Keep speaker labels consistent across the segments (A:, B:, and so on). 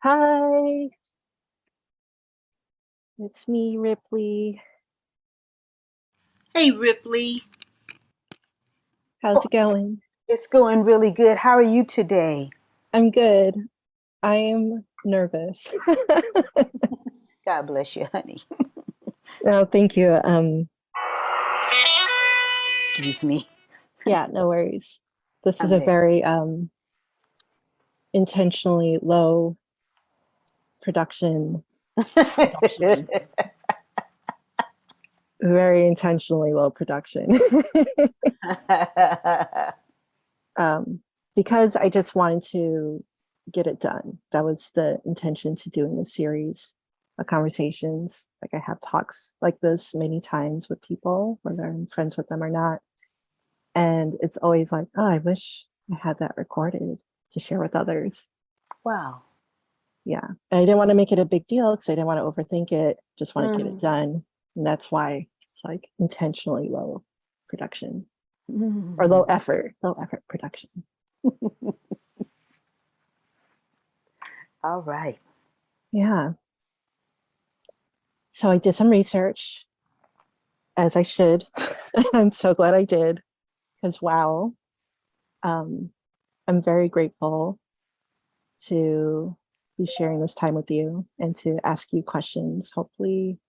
A: Hi, it's me, Ripley.
B: Hey Ripley,
A: How's it going?
B: it's going really good. How are you today?
A: I'm good. I'm nervous.
B: God bless you, honey.
A: No, thank you.
B: Excuse me.
A: Yeah, no worries. This is
B: I'm
A: a
B: there.
A: very intentionally low production, very intentionally low production. um, because I just wanted to get it done. That was the intention to doing the series of conversations. Like I have talks like this many times with people, whether I'm friends with them or not. And it's always like, oh, I wish I had that recorded to share with others.
B: Wow.
A: Yeah. And I didn't want to make it a big deal because I didn't want to overthink it, just want to get it
B: Mm.
A: done. And that's why it's like intentionally low production or
B: Mm.
A: low effort production.
B: All right.
A: Yeah. So I did some research, as I should. I'm so glad I did because wow, um, I'm very grateful to be sharing this time with you and to ask you questions. Hopefully,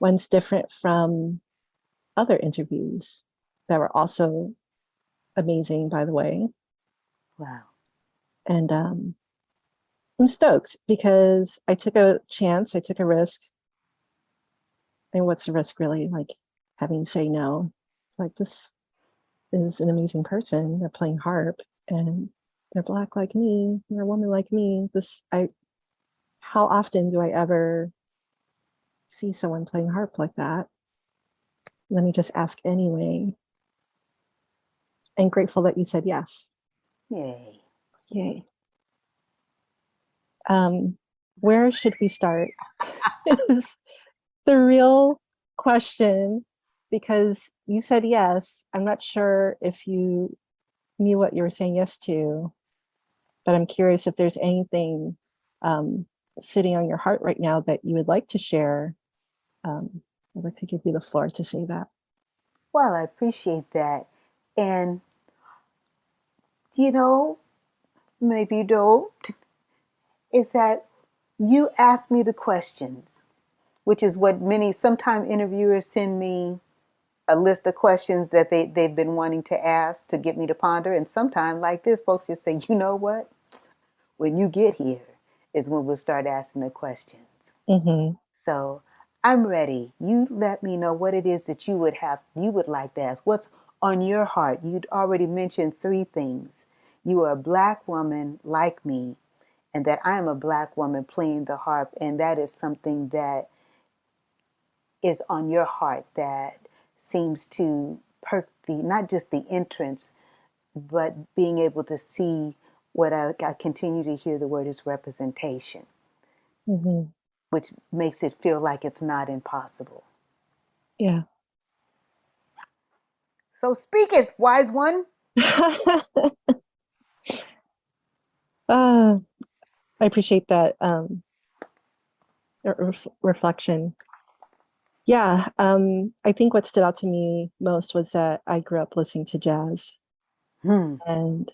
A: one's different from other interviews that were also amazing, by the way.
B: Wow.
A: And I'm stoked because I took a chance, I took a risk. And what's the risk really? Like having to say no. Like this is an amazing person. They're playing harp and they're black like me. They're a woman like me. How often do I ever see someone playing harp like that? Let me just ask anyway. And grateful that you said yes.
B: Yay.
A: Yay. Um, where should we start? Is the real question because you said yes. I'm not sure if you knew what you were saying yes to, but I'm curious if there's anything um, sitting on your heart right now that you would like to share. I'd like to give you the floor to say that.
B: Well, I appreciate that. And, you know, maybe you don't, is that you asked me the questions, which is what many, sometimes interviewers send me a list of questions that they've been wanting to ask to get me to ponder. And sometimes, like this, folks just say, you know what? When you get here is when we'll start asking the questions.
A: Mm-hmm.
B: So I'm ready. You let me know what it is that you would like to ask. What's on your heart? You'd already mentioned three things. You are a black woman like me, and that I am a black woman playing the harp, and that is something that is on your heart that seems to perk the not just the entrance, but being able to see what I continue to hear the word is representation,
A: Mm-hmm.
B: which makes it feel like it's not impossible.
A: Yeah.
B: So speaketh, wise one.
A: uh, I appreciate that reflection. Yeah, I think what stood out to me most was that I grew up listening to jazz,
B: Hmm.
A: and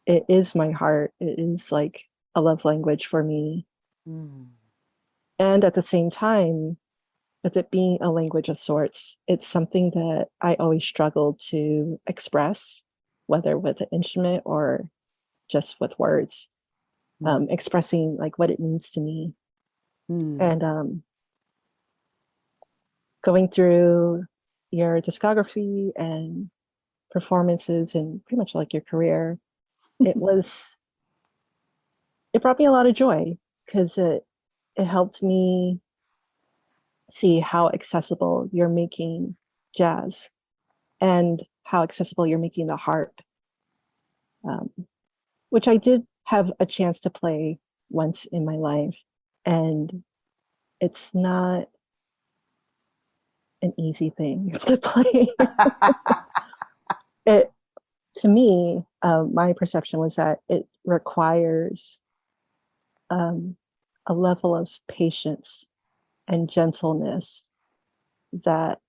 A: it is my heart. It is like a love language for me.
B: Hmm.
A: And at the same time, with it being a language of sorts, it's something that I always struggled to express, whether with an instrument or just with words,
B: Hmm.
A: expressing like what it means to me.
B: Hmm.
A: And going through your discography and performances and pretty much like your career, it was it brought me a lot of joy because it helped me see how accessible you're making jazz and how accessible you're making the harp, um, which I did have a chance to play once in my life. And it's not an easy thing to play. It, to me, my perception was that it requires um, a level of patience and gentleness that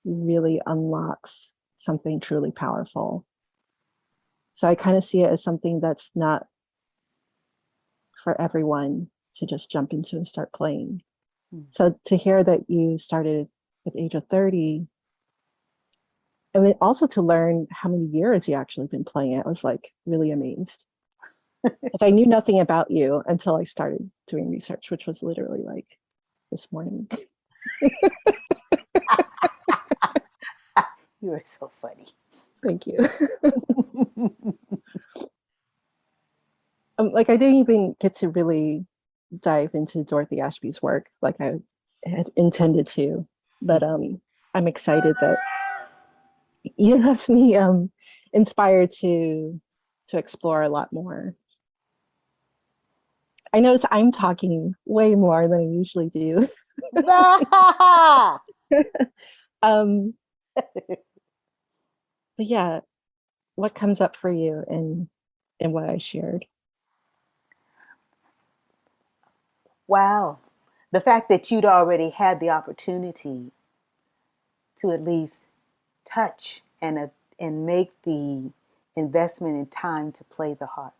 A: really unlocks something truly powerful. So I kind of see it as something that's not for everyone to just jump into and start playing.
B: Mm.
A: So to hear that you started at the age of 30, and then also to learn how many years you actually been playing it, I was like really amazed. Because I knew nothing about you until I started doing research, which was literally like this morning.
B: You are so funny.
A: Thank you. Like I didn't even get to really dive into Dorothy Ashby's work like I had intended to, but I'm excited that you have me inspired to explore a lot more. I notice I'm talking way more than I usually do. um, but yeah, what comes up for you in what I shared?
B: Wow. The fact that you'd already had the opportunity to at least touch and make the investment in time to play the harp.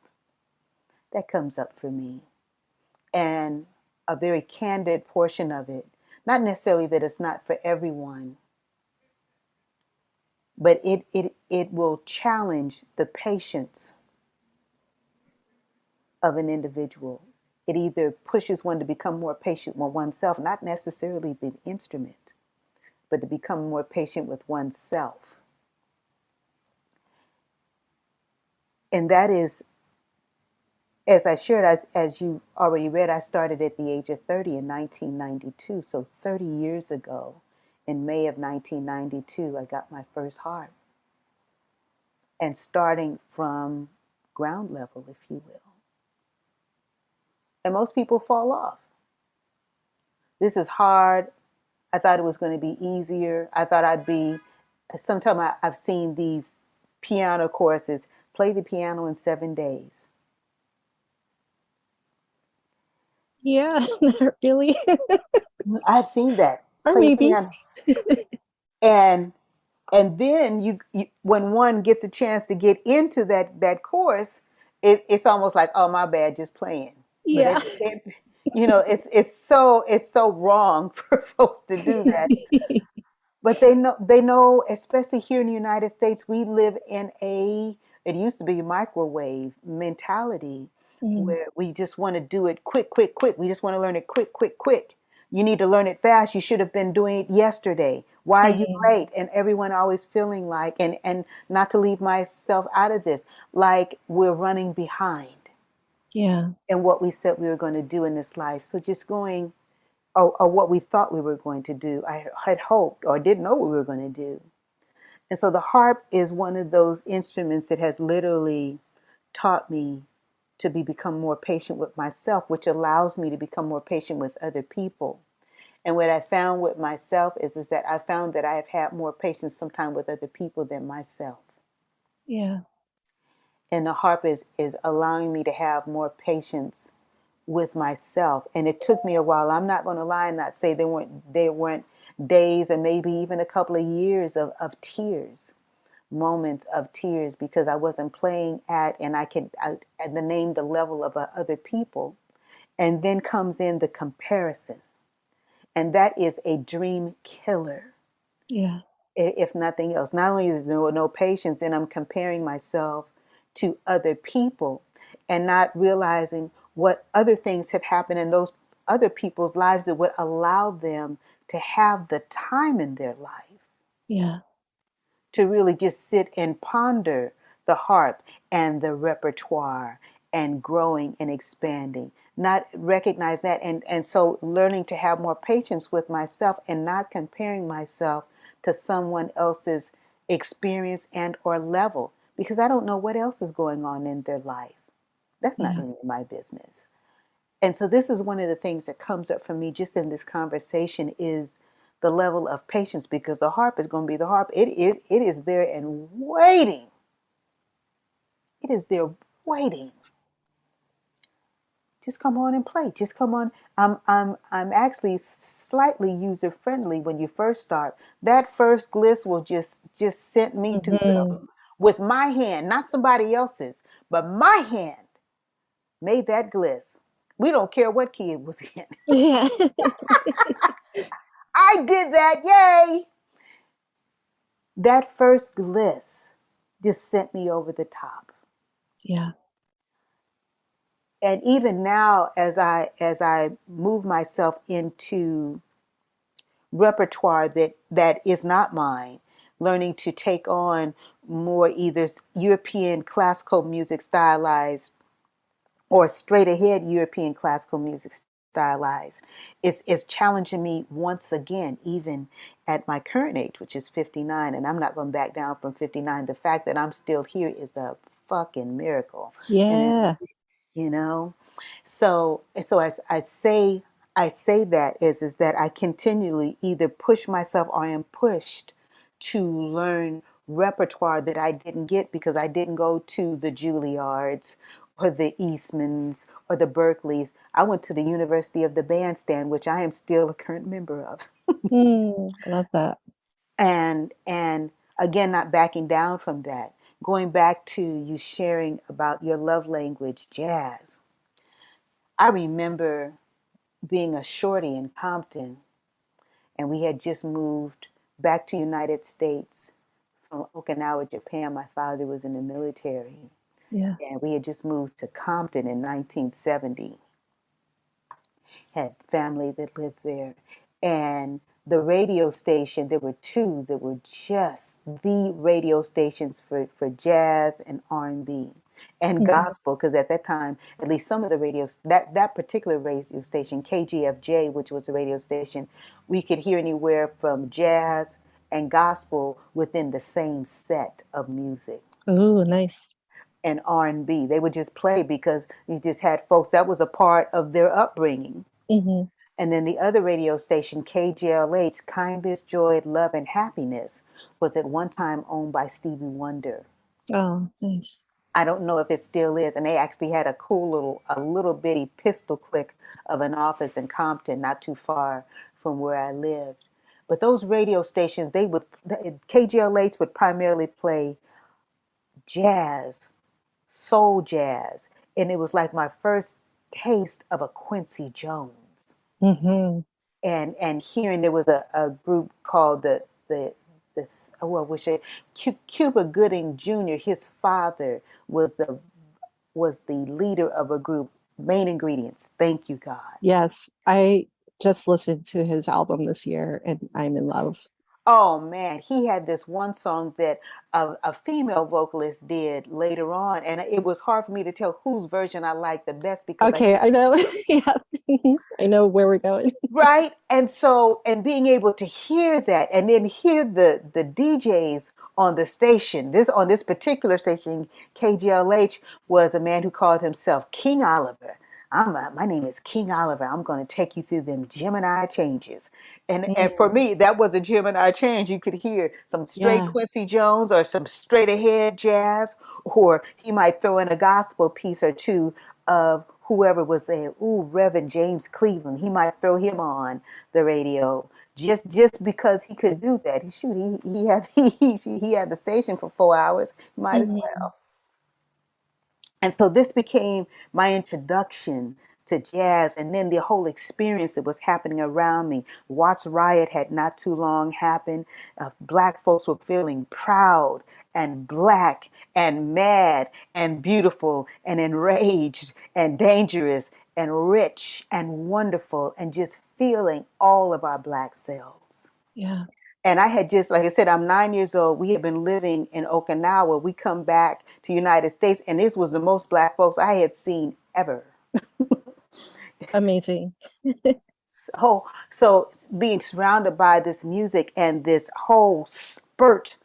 B: That comes up for me. And a very candid portion of it, not necessarily that it's not for everyone, but it will challenge the patience of an individual. It either pushes one to become more patient with oneself, not necessarily the instrument, but to become more patient with oneself. And that is, as I shared, as you already read, I started at the age of 30 in 1992. So 30 years ago, in May of 1992, I got my first harp. And starting from ground level, if you will. And most people fall off. This is hard. I thought it was going to be easier. I thought I'd be, sometimes I've seen these piano courses, play the piano in 7 days.
A: Yeah, not really.
B: I've seen that.
A: Or
B: Play the
A: maybe.
B: piano. And then when one gets a chance to get into that course, it's almost like, oh, my bad, just playing. But
A: Yeah.
B: it's so wrong for folks to do that. But they know, especially here in the United States, we live in it used to be a microwave mentality
A: Mm,
B: where we just want to do it quick, quick, quick. We just want to learn it quick, quick, quick. You need to learn it fast. You should have been doing it yesterday. Why are you
A: mm,
B: late? And everyone always feeling like, and not to leave myself out of this, like we're running behind
A: yeah.
B: in what we said we were going to do in this life. So just going, or what we thought we were going to do. I had hoped or didn't know what we were going to do. And so the harp is one of those instruments that has literally taught me to become more patient with myself, which allows me to become more patient with other people. And what I found with myself is that I found that I have had more patience sometimes with other people than myself.
A: Yeah.
B: And the harp is allowing me to have more patience with myself. And it took me a while. I'm not going to lie and not say they weren't days or maybe even a couple of years of tears, moments of tears, because I wasn't playing at, and at the name, the level of other people. And then comes in the comparison. And that is a dream killer,
A: Yeah.
B: if nothing else. Not only is there no patience, and I'm comparing myself to other people and not realizing what other things have happened in those other people's lives that would allow them to have the time in their life
A: Yeah.
B: to really just sit and ponder the harp and the repertoire and growing and expanding. Not recognize that, and so learning to have more patience with myself and not comparing myself to someone else's experience and or level, because I don't know what else is going on in their life. That's not
A: Yeah.
B: any of my business. And so this is one of the things that comes up for me just in this conversation is the level of patience, because the harp is going to be the harp. It is there and waiting. It is there waiting just come on and play. Just come on. I'm actually slightly user friendly when you first start. That first gliss will just send me to
A: Hmm.
B: with my hand, not somebody else's, but my hand made that gliss. We don't care what key it was in.
A: Yeah.
B: I did that. Yay! That first gliss just sent me over the top.
A: Yeah.
B: And even now, as I move myself into repertoire that is not mine, learning to take on more either European classical music stylized or straight ahead European classical music stylized, is challenging me once again, even at my current age, which is 59, and I'm not going back down from 59. The fact that I'm still here is a fucking miracle. And it,
A: Yeah.
B: you know, so as I say that is that I continually either push myself or am pushed to learn repertoire that I didn't get because I didn't go to the Juilliards or the Eastmans or the Berkeleys. I went to the University of the Bandstand, which I am still a current member of.
A: I love that.
B: And again, not backing down from that. Going back to you sharing about your love language, jazz. I remember being a shorty in Compton, and we had just moved back to United States from Okinawa, Japan. My father was in the military,
A: Yeah.
B: and we had just moved to Compton in 1970. Had family that lived there, and the radio station, there were two that were just the radio stations for jazz and R&B and
A: Hmm.
B: gospel, because at that time, at least some of the radios, that particular radio station, KGFJ, which was a radio station, we could hear anywhere from jazz and gospel within the same set of music.
A: Oh, nice.
B: And R&B, they would just play because you just had folks that was a part of their upbringing.
A: Hmm.
B: And then the other radio station, KGLH, Kindness, Joy, Love, and Happiness, was at one time owned by Stevie Wonder.
A: Oh, nice.
B: I don't know if it still is. And they actually had a little bitty pistol click of an office in Compton, not too far from where I lived. But those radio stations, KGLH would primarily play jazz, soul jazz. And it was like my first taste of a Quincy Jones.
A: Hmm.
B: And hearing there was a group called the oh I wish I Cuba Gooding Jr. His father was the leader of a group. Main Ingredients. Thank you, God.
A: Yes. I just listened to his album this year and I'm in love.
B: Oh man, he had this one song that a female vocalist did later on, and it was hard for me to tell whose version I liked the best because I
A: Okay,
B: just
A: I know. Yeah. I know where we're going.
B: right. And so, and being able to hear that and then hear the DJs on the station, this on this particular station, KGLH, was a man who called himself King Oliver. My name is King Oliver. I'm going to take you through them Gemini changes. And for
A: Mm,
B: me, that was a Gemini change. You could hear some straight
A: yeah.
B: Quincy Jones or some straight ahead jazz, or he might throw in a gospel piece or two of whoever was there. Ooh, Reverend James Cleveland. He might throw him on the radio just because he could do that. He had he had the station for 4 hours. Might as
A: Hmm.
B: well. And so this became my introduction to jazz, and then the whole experience that was happening around me. Watts Riot had not too long happened. Black folks were feeling proud and black and mad and beautiful and enraged and dangerous and rich and wonderful and just feeling all of our black selves.
A: Yeah.
B: And I had just, like I said, I'm 9 years old. We had been living in Okinawa. We come back to United States, and this was the most black folks I had seen ever.
A: Amazing.
B: So being surrounded by this music and this whole spurt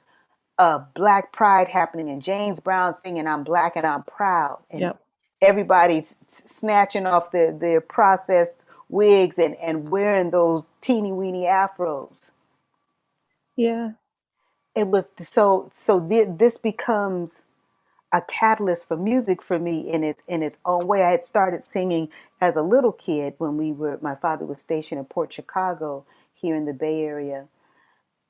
B: of black pride happening, and James Brown singing, "I'm black and I'm proud," and
A: Yep.
B: everybody snatching off their processed wigs and wearing those teeny weeny afros.
A: Yeah.
B: It was this becomes a catalyst for music for me in its own way. I had started singing as a little kid when my father was stationed in Port Chicago here in the Bay Area.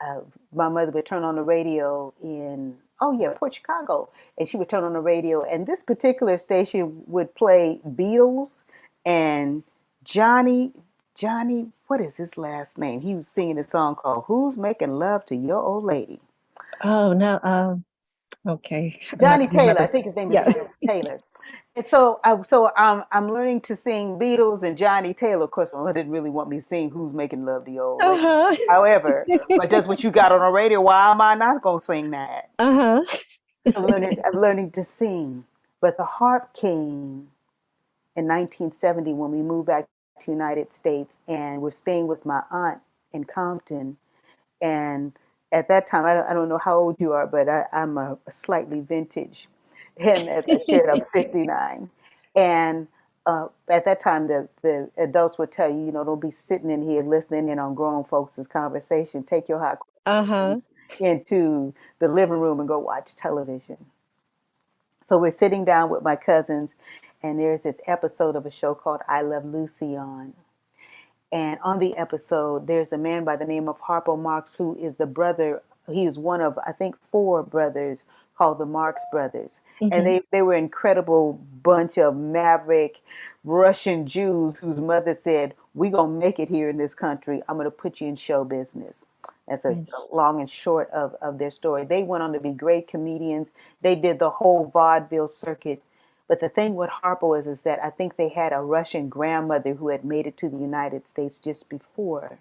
B: uh, my mother would turn on the radio in, oh yeah, Port Chicago, and she would turn on the radio, and this particular station would play Beatles and Johnny. Johnny, what is his last name? He was singing a song called "Who's Making Love to Your Old Lady."
A: Oh no. Okay. I'm not
B: Johnny
A: gonna
B: Taylor, I
A: remember.
B: think his name is
A: Yeah.
B: Taylor. And I'm learning to sing Beatles and Johnny Taylor. Of course, my mother didn't really want me to sing "Who's Making Love to Your Old Lady."
A: Uh-huh.
B: However, but that's what you got on the radio. Why am I not gonna sing that?
A: Uh-huh.
B: So I'm learning to sing. But the harp came in 1970 when we moved back to the United States, and we're staying with my aunt in Compton. And at that time, I don't know how old you are, but I'm a slightly vintage. And as I shared, I'm 59. And at that time, the adults would tell you, don't be sitting in here listening in on grown folks' conversation. Take your hot
A: Uh-huh.
B: coins into the living room and go watch television. So we're sitting down with my cousins, and there's this episode of a show called I Love Lucy on. And on the episode, there's a man by the name of Harpo Marx who is the brother. He is one of, I think, four brothers called the Marx brothers. And
A: Hmm.
B: they were an incredible bunch of maverick Russian Jews whose mother said, "We're going to make it here in this country. I'm going to put you in show business." That's a
A: Nice.
B: long and short of their story. They went on to be great comedians. They did the whole vaudeville circuit. But the thing with Harpo is that I think they had a Russian grandmother who had made it to the United States just before.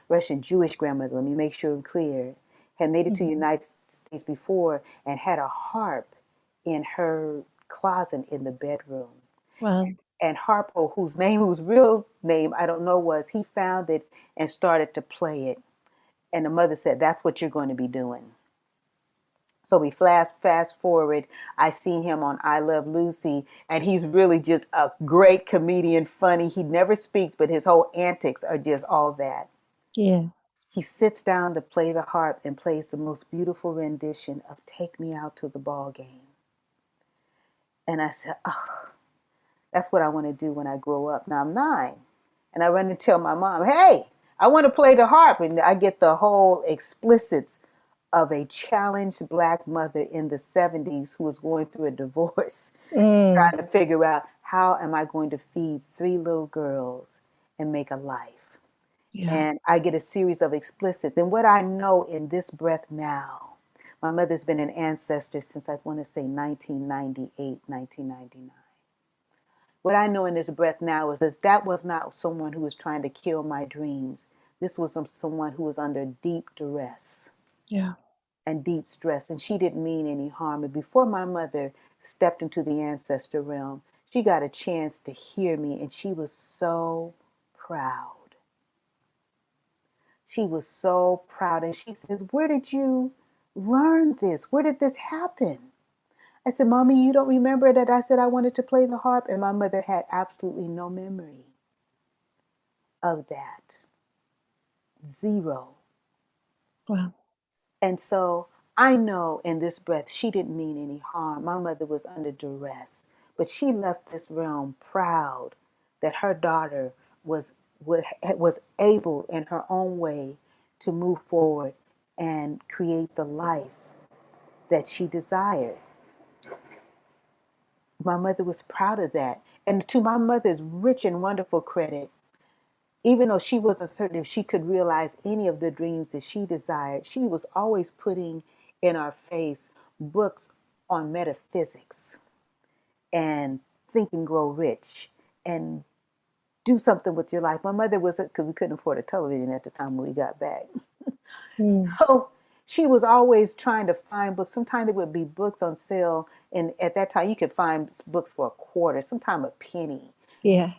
B: Russian Jewish grandmother, let me make sure I'm clear, had made it to the
A: Hmm.
B: United States before and had a harp in her closet in the bedroom.
A: Well,
B: And Harpo, whose real name I don't know was, he found it and started to play it. And the mother said, "That's what you're going to be doing." So we fast forward. I see him on I Love Lucy, and he's really just a great comedian, funny. He never speaks, but his whole antics are just all that.
A: yeah.
B: He sits down to play the harp and plays the most beautiful rendition of "Take Me Out to the Ball Game." And I said, "Oh, that's what I want to do when I grow up." Now I'm 9. And I run and tell my mom, "Hey, I want to play the harp." And I get the whole explicits of a challenged black mother in the 70s who was going through a divorce,
A: Mm,
B: trying to figure out, how am I going to feed 3 little girls and make a life?
A: yeah.
B: And I get a series of explicits. And what I know in this breath now, my mother's been an ancestor since, I want to say, 1998, 1999. What I know in this breath now is that that was not someone who was trying to kill my dreams. This was someone who was under deep duress
A: Yeah.
B: and deep stress, and she didn't mean any harm. And before my mother stepped into the ancestor realm, she got a chance to hear me, and she was so proud. She was so proud, and she says, "Where did you learn this? Where did this happen?" I said, "Mommy, you don't remember that I said I wanted to play the harp?" And my mother had absolutely no memory of that. Zero.
A: Well,
B: And so I know in this breath, she didn't mean any harm. My mother was under duress, but she left this realm proud that her daughter was was able in her own way to move forward and create the life that she desired. My mother was proud of that. And to my mother's rich and wonderful credit, even though she wasn't certain if she could realize any of the dreams that she desired, she was always putting in our face books on metaphysics and Think and Grow Rich and do something with your life. My mother wasn't, because we couldn't afford a television at the time when we got back.
A: mm,
B: So she was always trying to find books. Sometimes there would be books on sale, and at that time you could find books for a quarter, sometimes a penny.
A: yeah.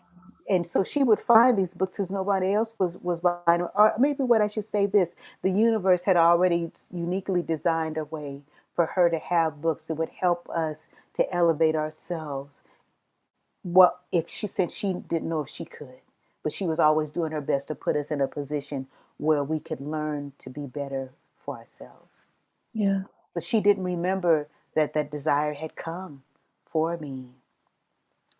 B: And so she would find these books because nobody else was buying them. Or maybe what I should say this, the universe had already uniquely designed a way for her to have books that would help us to elevate ourselves. What if she said she didn't know if she could, but she was always doing her best to put us in a position where we could learn to be better for ourselves.
A: Yeah.
B: But she didn't remember that that desire had come for me.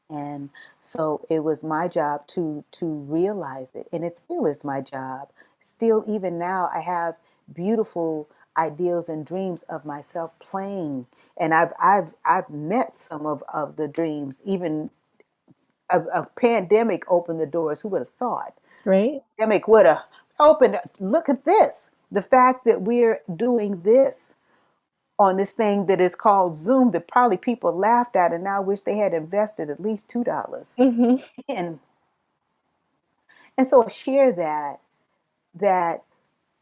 B: And so it was my job to realize it, and it still is my job. Still, even now, I have beautiful ideals and dreams of myself playing, and I've met some of the dreams. Even a pandemic opened the doors. Who would have thought?
A: Right?
B: Pandemic would have opened. Look at this. The fact that we're doing this on this thing that is called Zoom that probably people laughed at and now wish they had invested at least $2.
A: Hmm.
B: And and so I share that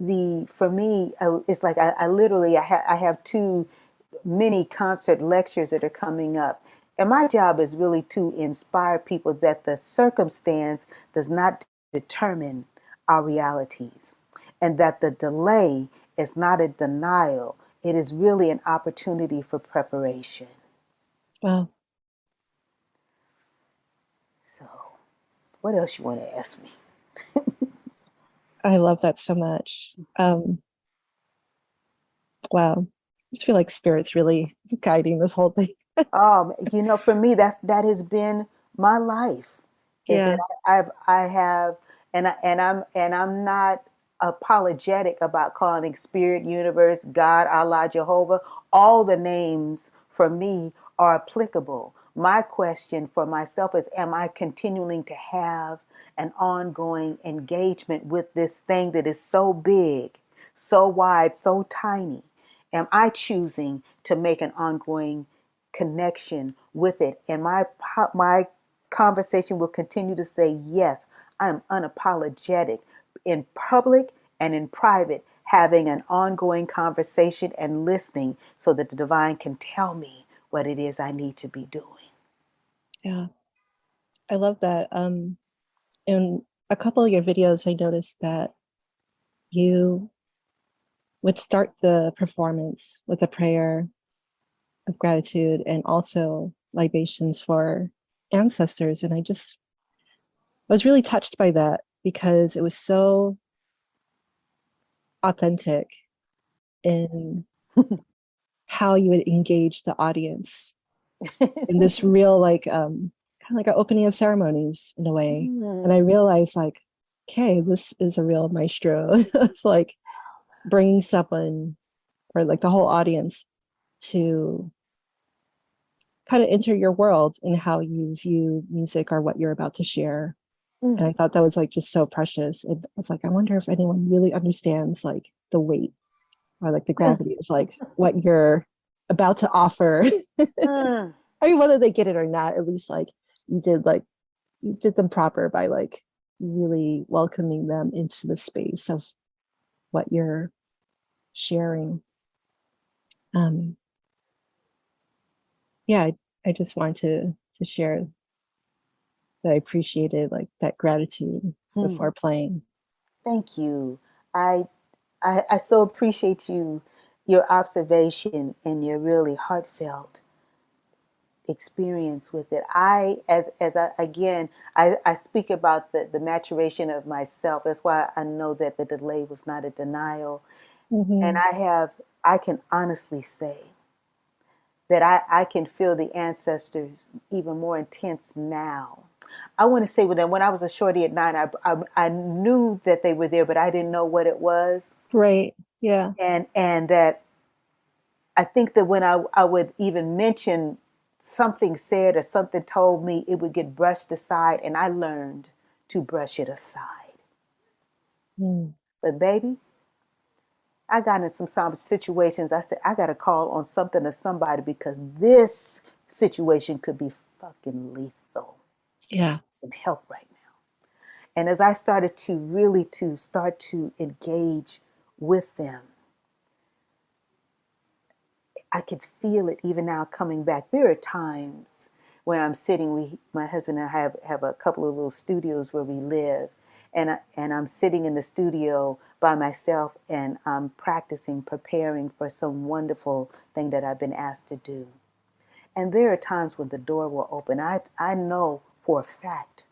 B: the for me it's like I literally I have two mini concert lectures that are coming up, and my job is really to inspire people that the circumstance does not determine our realities, and that the delay is not a denial. It is really an opportunity for preparation.
A: Wow.
B: So, what else you want to ask me?
A: I love that so much. Wow. I just feel like spirit's really guiding this whole thing.
B: For me, that has been my life. Is that
A: Yeah.
B: I have, and I'm not apologetic about calling spirit, universe, God, Allah, Jehovah. All the names for me are applicable. My question for myself is, am I continuing to have an ongoing engagement with this thing that is so big, so wide, so tiny? Am I choosing to make an ongoing connection with it? And my conversation will continue to say, yes, I'm unapologetic in public and in private, having an ongoing conversation and listening so that the divine can tell me what it is I need to be doing.
A: Yeah. I love that. In a couple of your videos, I noticed that you would start the performance with a prayer of gratitude and also libations for ancestors. And I was really touched by that because it was so authentic in how you would engage the audience in this real, like, kind of like an opening of ceremonies in a way. And I
B: Mm.
A: realized, like, okay, this is a real maestro. It's like bringing someone or like the whole audience to kind of enter your world and how you view music or what you're about to share. And I
B: Mm.
A: thought that was like just so precious. And I was like, I wonder if anyone really understands like the weight or like the gravity of like what you're about to offer.
B: Mm.
A: I mean, whether they get it or not, at least like you did them proper by like really welcoming them into the space of what you're sharing. Um, yeah, I just wanted to share that I appreciated like that gratitude
B: Mm.
A: before playing.
B: Thank you. I, I so appreciate your observation and your really heartfelt experience with it. As I, again, I speak about the maturation of myself. That's why I know that the delay was not a denial. And
A: Hmm.
B: I can honestly say that I can feel the ancestors even more intense now. I want to say when I was a shorty at 9, I knew that they were there, but I didn't know what it was.
A: Right. Yeah.
B: And that I think that when I would even mention something said or something told me, it would get brushed aside, and I learned to brush it aside.
A: Mm.
B: But baby, I got in some situations. I said, I got to call on something or somebody because this situation could be fucking lethal.
A: Yeah.
B: Some help right now. And as I started to really to start to engage with them, I could feel it even now coming back. There are times when I'm sitting, my husband and I have a couple of little studios where we live. And I'm sitting in the studio by myself and I'm practicing, preparing for some wonderful thing that I've been asked to do. And there are times when the door will open. I know for a fact,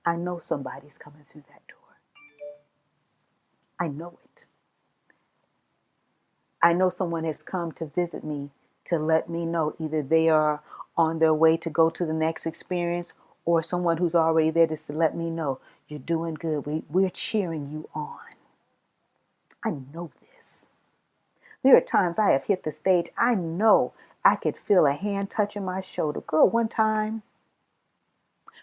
B: I know somebody's coming through that door. I know it. I know someone has come to visit me to let me know either they are on their way to go to the next experience, or someone who's already there just to let me know you're doing good. We're cheering you on. I know this. There are times I have hit the stage. I know I could feel a hand touching my shoulder. Girl, one time,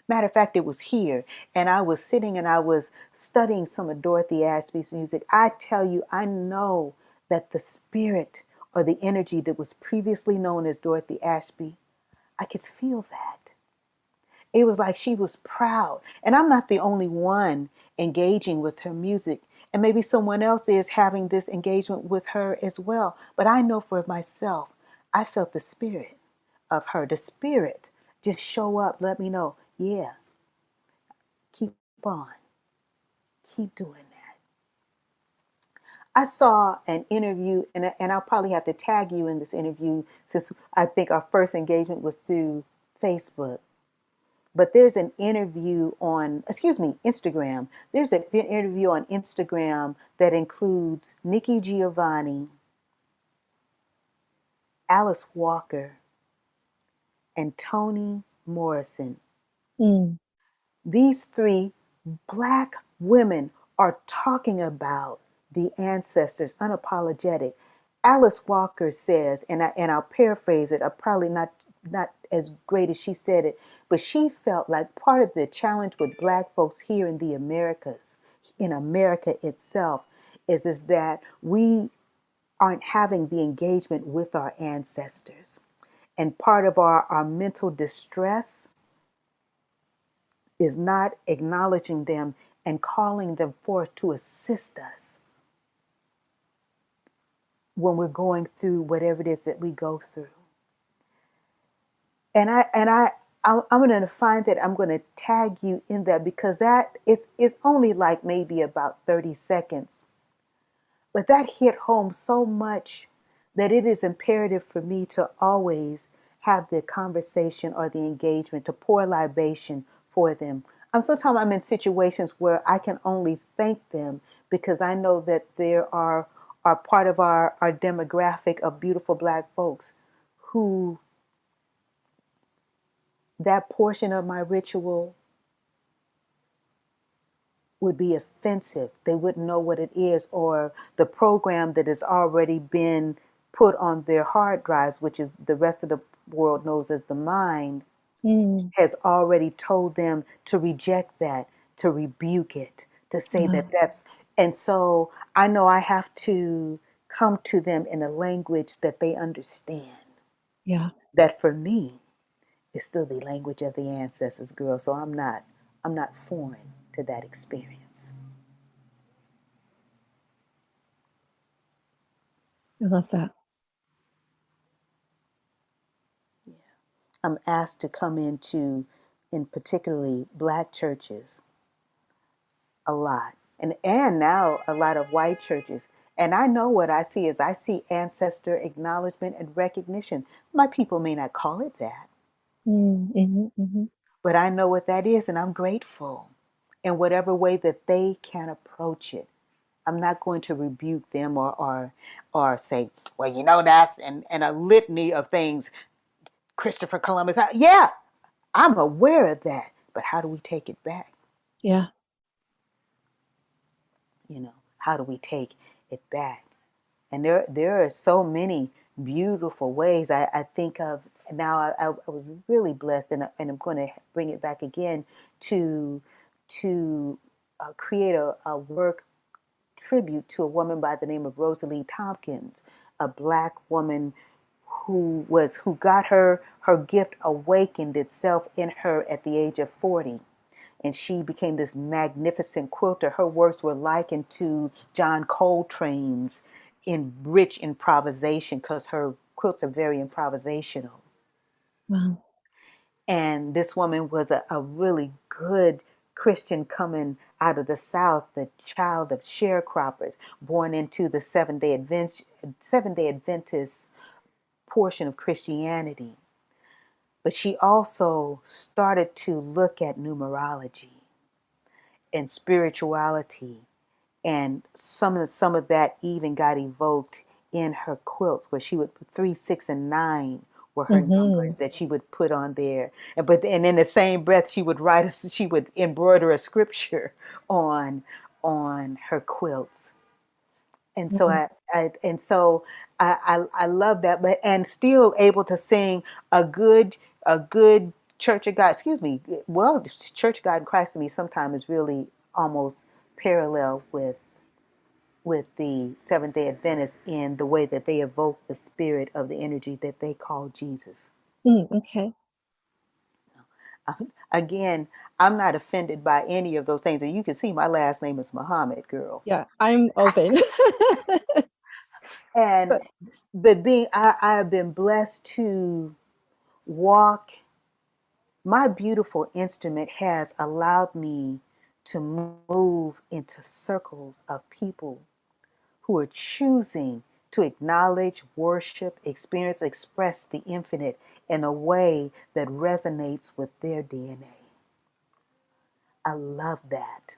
B: matter of fact, it was here, and I was sitting and I was studying some of Dorothy Ashby's music. I tell you, I know that the spirit or the energy that was previously known as Dorothy Ashby, I could feel that. It was like she was proud. And I'm not the only one engaging with her music. And maybe someone else is having this engagement with her as well. But I know for myself, I felt the spirit of her. The spirit just show up, let me know, yeah, keep on, keep doing that. I saw an interview, and I'll probably have to tag you in this interview since I think our first engagement was through Facebook. But there's an interview on, Instagram. There's an interview on Instagram that includes Nikki Giovanni, Alice Walker, and Toni Morrison.
A: Mm.
B: These three Black women are talking about the ancestors, unapologetic. Alice Walker says, I'll paraphrase it. I'm probably not as great as she said it, but she felt like part of the challenge with Black folks here in the Americas, in America itself, is that we aren't having the engagement with our ancestors. And part of our mental distress is not acknowledging them and calling them forth to assist us when we're going through whatever it is that we go through. I'm going to find that I'm going to tag you in that, because that is only like maybe about 30 seconds. But that hit home so much that it is imperative for me to always have the conversation or the engagement, to pour libation for them. Sometimes I'm in situations where I can only thank them because I know that there are part of our demographic of beautiful Black folks who that portion of my ritual would be offensive. They wouldn't know what it is, or the program that has already been put on their hard drives, which is the rest of the world knows as the mind,
A: Mm.
B: has already told them to reject that, to rebuke it, to say that that's. And so I know I have to come to them in a language that they understand.
A: Yeah,
B: That for me is still the language of the ancestors, girl. So I'm not foreign to that experience.
A: I love that.
B: I'm asked to come into, in particularly Black churches, a lot. And now a lot of white churches. And I know what I see is I see ancestor acknowledgement and recognition. My people may not call it that, but I know what that is, and I'm grateful in whatever way that they can approach it. I'm not going to rebuke them or say, well, that's and a litany of things. Christopher Columbus. Yeah, I'm aware of that. But how do we take it back?
A: Yeah.
B: How do we take it back? And there are so many beautiful ways. I think of now. I was really blessed, and I'm going to bring it back again to create a work tribute to a woman by the name of Rosalie Tompkins, a Black woman who got her gift awakened itself in her at the age of 40. And she became this magnificent quilter. Her works were likened to John Coltrane's in rich improvisation, because her quilts are very improvisational.
A: Wow.
B: And this woman was a really good Christian coming out of the South, the child of sharecroppers, born into the Seventh-day Adventist portion of Christianity. But she also started to look at numerology and spirituality, and some of that even got evoked in her quilts where she would put 3, 6, and 9 were her
A: Mm-hmm.
B: numbers that she would put on there. And in the same breath she would she would embroider a scripture on her quilts. And so
A: Mm-hmm.
B: I love that, but and still able to sing a good Church of God, excuse me, well, Church of God in Christ to me sometimes is really almost parallel with the Seventh Day Adventists in the way that they evoke the spirit of the energy that they call Jesus.
A: Okay.
B: Again, I'm not offended by any of those things, and you can see my last name is Muhammad, girl.
A: Yeah, I'm open.
B: And
A: But
B: but I have been blessed to walk. My beautiful instrument has allowed me to move into circles of people who are choosing to acknowledge, worship, experience, express the infinite in a way that resonates with their DNA. I love that.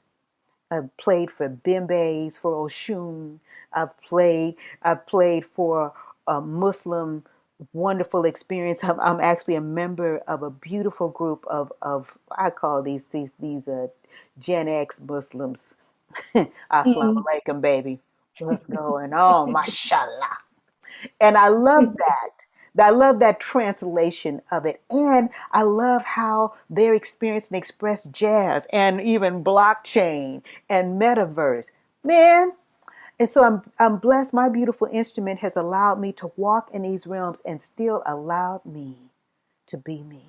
B: I've played for Bimbes, for Oshun. I've played for a Muslim wonderful experience. I'm actually a member of a beautiful group of I call these Gen X Muslims. Assalamu
A: mm,
B: alaikum, baby. What's going on? Mashallah. And I love that. I love that translation of it. And I love how they're experiencing and express jazz and even blockchain and metaverse. Man. And so I'm blessed. My beautiful instrument has allowed me to walk in these realms and still allowed me to be me.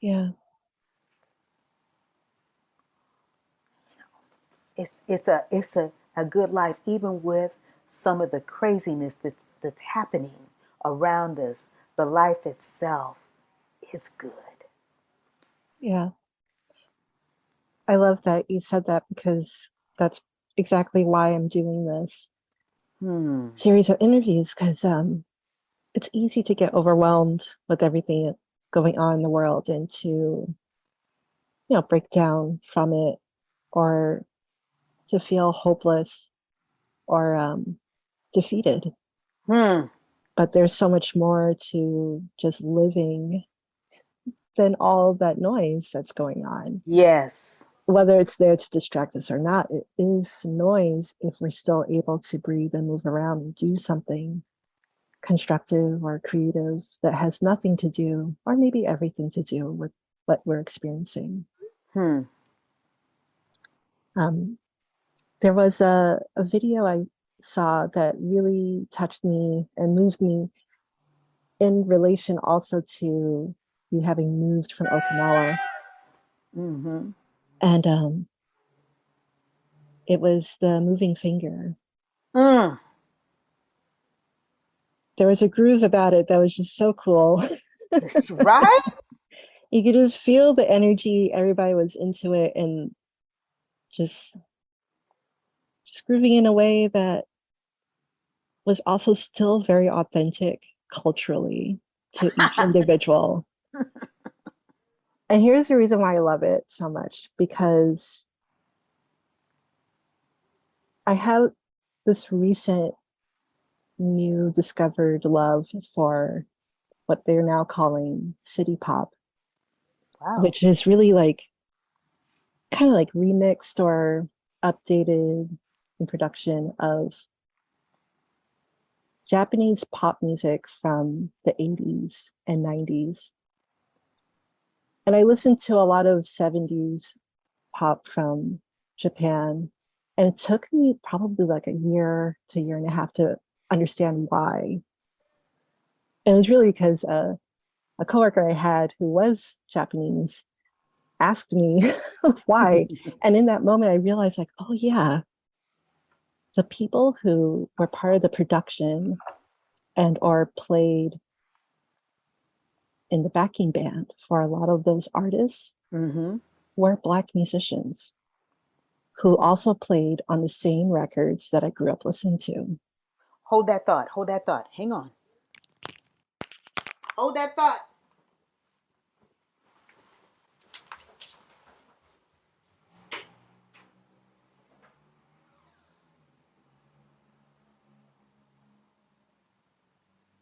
A: yeah,
B: It's a good life, even with some of the craziness that's happening around us. The life itself is good.
A: yeah. I love that you said that because that's exactly why I'm doing this
B: Hmm.
A: series of interviews because it's easy to get overwhelmed with everything going on in the world and to, break down from it or to feel hopeless or defeated.
B: Hmm.
A: But there's so much more to just living than all that noise that's going on.
B: Yes.
A: Whether it's there to distract us or not, it is noise if we're still able to breathe and move around and do something constructive or creative that has nothing to do, or maybe everything to do with what we're experiencing.
B: Hmm.
A: Um, there was a video I saw that really touched me and moved me in relation also to you having moved from Okinawa.
B: Mm-hmm.
A: And it was the moving finger.
B: Mm.
A: There was a groove about it that was just so cool.
B: Right?
A: You could just feel the energy. Everybody was into it and just just grooving in a way that was also still very authentic culturally to each individual. And here's the reason why I love it so much because I have this recent new discovered love for what they're now calling city pop,
B: Wow.
A: which is really like kind of like remixed or updated in production of Japanese pop music from the 80s and 90s. And I listened to a lot of 70s pop from Japan. And it took me probably like a year to a year and a half to understand why. And it was really because a coworker I had who was Japanese asked me why. And in that moment, I realized, like, oh, yeah, the people who were part of the production and or played in the backing band for a lot of those artists
B: Mm-hmm.
A: were Black musicians who also played on the same records that I grew up listening to.
B: Hold that thought. Hold that thought. Hang on. Hold that thought.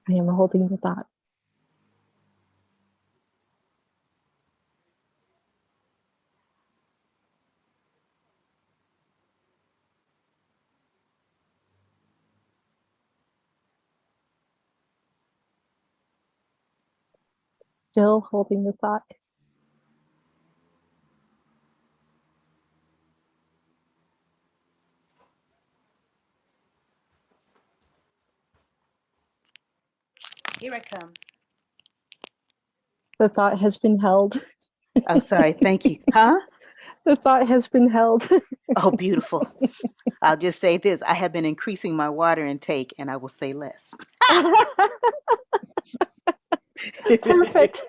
A: I am holding the thought. Still holding the thought.
B: Here I come.
A: The thought has been held.
B: Oh, sorry. Thank you. Huh?
A: The thought has been held.
B: Oh, beautiful. I'll just say this. I have been increasing my water intake, and I will say less.
A: Perfect.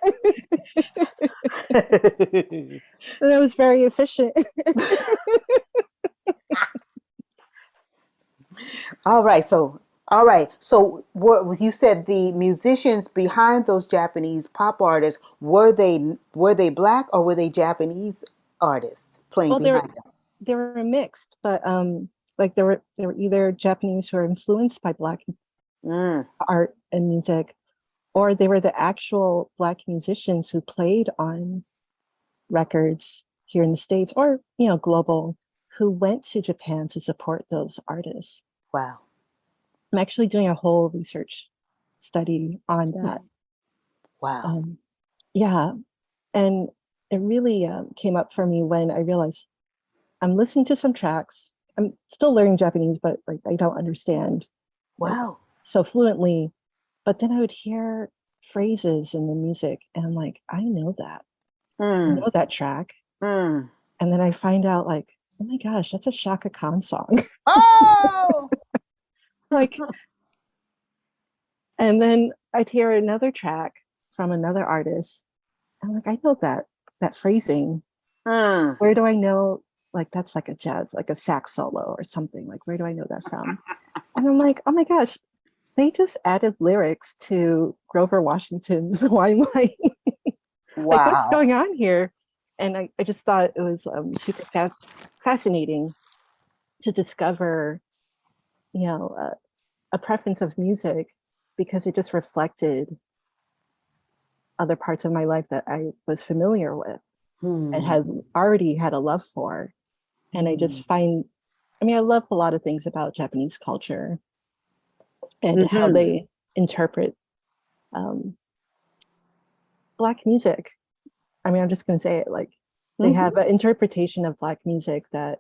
A: That was very efficient.
B: All right. So what you said, the musicians behind those Japanese pop artists, were they black or were they Japanese artists playing
A: Well,
B: behind them?
A: they were mixed, but like they were either Japanese who were influenced by Black
B: Mm,
A: art and music, or they were the actual Black musicians who played on records here in the States or, global, who went to Japan to support those artists.
B: wow.
A: I'm actually doing a whole research study on that.
B: Wow.
A: Um, yeah, and it really came up for me when I realized I'm listening to some tracks. I'm still learning Japanese, but like I don't understand like
B: Wow.
A: so fluently. But then I would hear phrases in the music, and I'm like, I know that. I
B: Mm,
A: know that track.
B: mm.
A: And then I find out like, oh my gosh, that's a Shaka Khan song.
B: Oh!
A: Like, and then I'd hear another track from another artist. I'm like, I know that phrasing.
B: Mm.
A: Where do I know? Like that's like a jazz, like a sax solo or something. Like where do I know that from? And I'm like, oh my gosh, they just added lyrics to Grover Washington's Wine Line. Like what's
B: Wow.
A: going on here? And I just thought it was super fascinating to discover, a preference of music because it just reflected other parts of my life that I was familiar with and
B: Hmm.
A: had already had a love for. And I
B: Hmm.
A: just find, I mean, I love a lot of things about Japanese culture and how
B: Mm-hmm.
A: they interpret um, Black music. I mean, I'm just going to say it like they
B: Mm-hmm.
A: have an interpretation of Black music that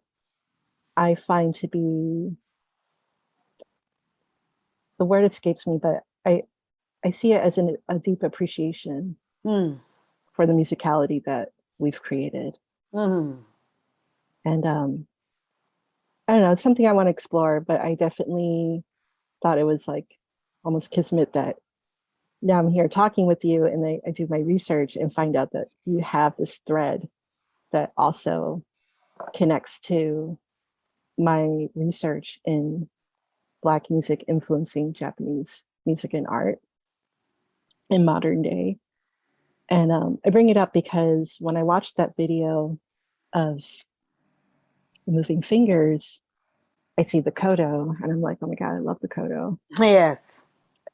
A: I find to be, the word escapes me, but I see it as a deep appreciation
B: Mm.
A: for the musicality that we've created.
B: Mm.
A: And I don't know, it's something I want to explore, but I definitely thought it was like almost kismet that now I'm here talking with you and I do my research and find out that you have this thread that also connects to my research in Black music influencing Japanese music and art in modern day. And I bring it up because when I watched that video of moving fingers, I see the kodo and I'm like, oh my God, I love the kodo.
B: Yes.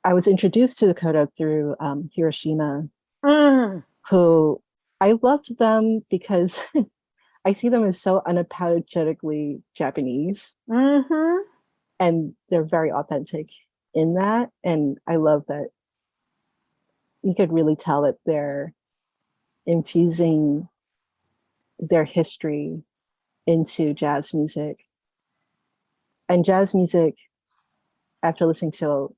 A: I was introduced to the kodo through Hiroshima,
B: Mm.
A: who I loved them because I see them as so unapologetically Japanese
B: Mm-hmm.
A: and they're very authentic in that. And I love that you could really tell that they're infusing their history into jazz music. And jazz music, after listening to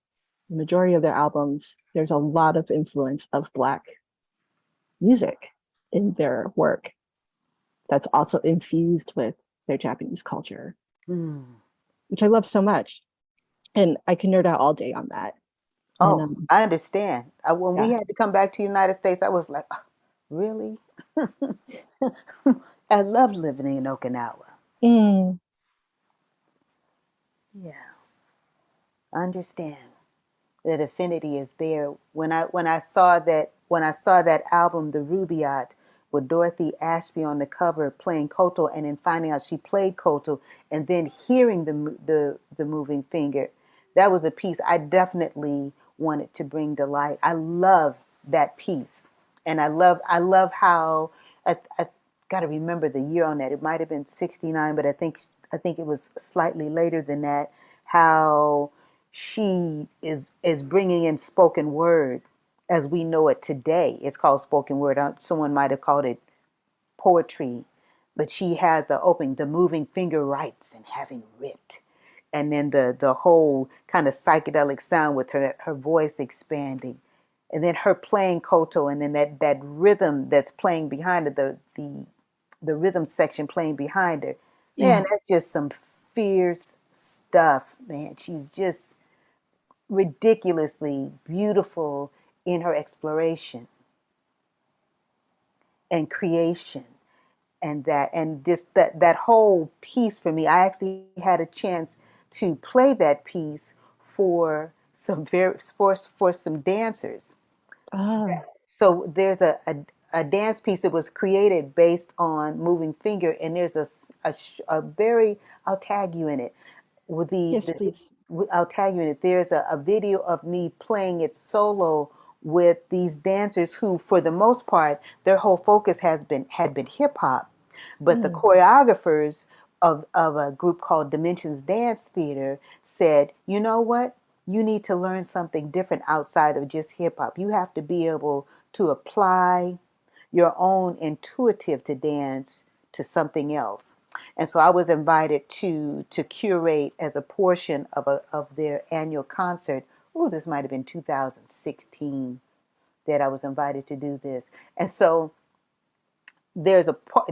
A: the majority of their albums, there's a lot of influence of Black music in their work that's also infused with their Japanese culture,
B: Mm.
A: which I love so much. And I can nerd out all day on that. And
B: Oh, I understand. When we
A: yeah.
B: had to come back to the United States, I was like, "Ah, really? I loved living in Okinawa.
A: Mm,
B: Yeah, I understand. That affinity is there. When I saw that album, The Rubaiyat, with Dorothy Ashby on the cover playing koto, and then finding out she played koto, and then hearing the moving finger, that was a piece I definitely wanted to bring to light. I love that piece, and I love how I got to remember the year on that. It might have been '69, but I think it was slightly later than that. How she is bringing in spoken word as we know it today. It's called spoken word. Someone might have called it poetry, but she has the opening, the moving finger writes and having writ, and then the whole kind of psychedelic sound with her voice expanding, and then her playing koto, and then that rhythm that's playing behind her, the rhythm section playing behind her. Man,
A: Yeah.
B: that's just some fierce stuff, man. She's just ridiculously beautiful in her exploration and creation. And that whole piece for me, I actually had a chance to play that piece for for some dancers.
A: Ah,
B: So there's a dance piece that was created based on moving finger, and there's a very, I'll tag you in it with
A: yes, please.
B: I'll tag you in it. There's a video of me playing it solo with these dancers who, for the most part, their whole focus had been hip hop, but the
A: Mm.
B: choreographers of a group called Dimensions Dance Theater said, you know what? You need to learn something different outside of just hip hop. You have to be able to apply your own intuitive to dance to something else. And so I was invited to curate as a portion of their annual concert. Oh, this might have been 2016 that I was invited to do this. And so there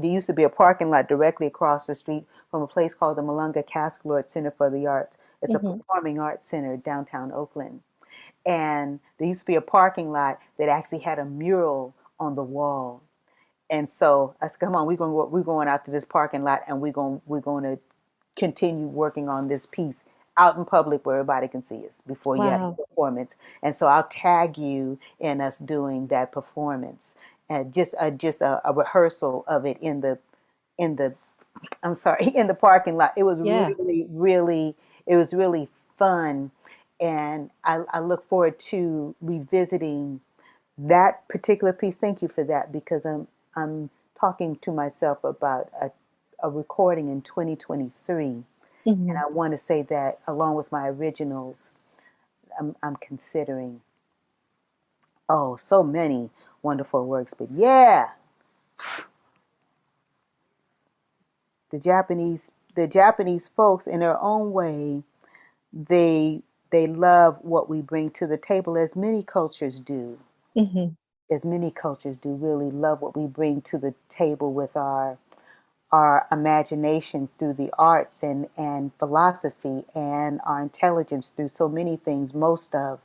B: used to be a parking lot directly across the street from a place called the Malunga Cascalord Center for the Arts. It's a
A: Hmm.
B: performing arts center downtown Oakland. And there used to be a parking lot that actually had a mural on the wall. And so I said, "Come on, we're going out to this parking lot, and we're going to continue working on this piece out in public where everybody can see us before you have
A: Wow.
B: the performance." And so I'll tag you in us doing that performance, and just a rehearsal of it in the I'm sorry, in the parking lot. It was
A: Yeah.
B: really fun, and I look forward to revisiting that particular piece. Thank you for that, because I'm talking to myself about a recording in 2023, and
A: Hmm.
B: I want to say that along with my originals, I'm considering, oh, so many wonderful works. But yeah, the Japanese folks in their own way, they they love what we bring to the table, as many cultures do.
A: Hmm.
B: As many cultures do really love what we bring to the table with our imagination through the arts and philosophy, and our intelligence through so many things. Most of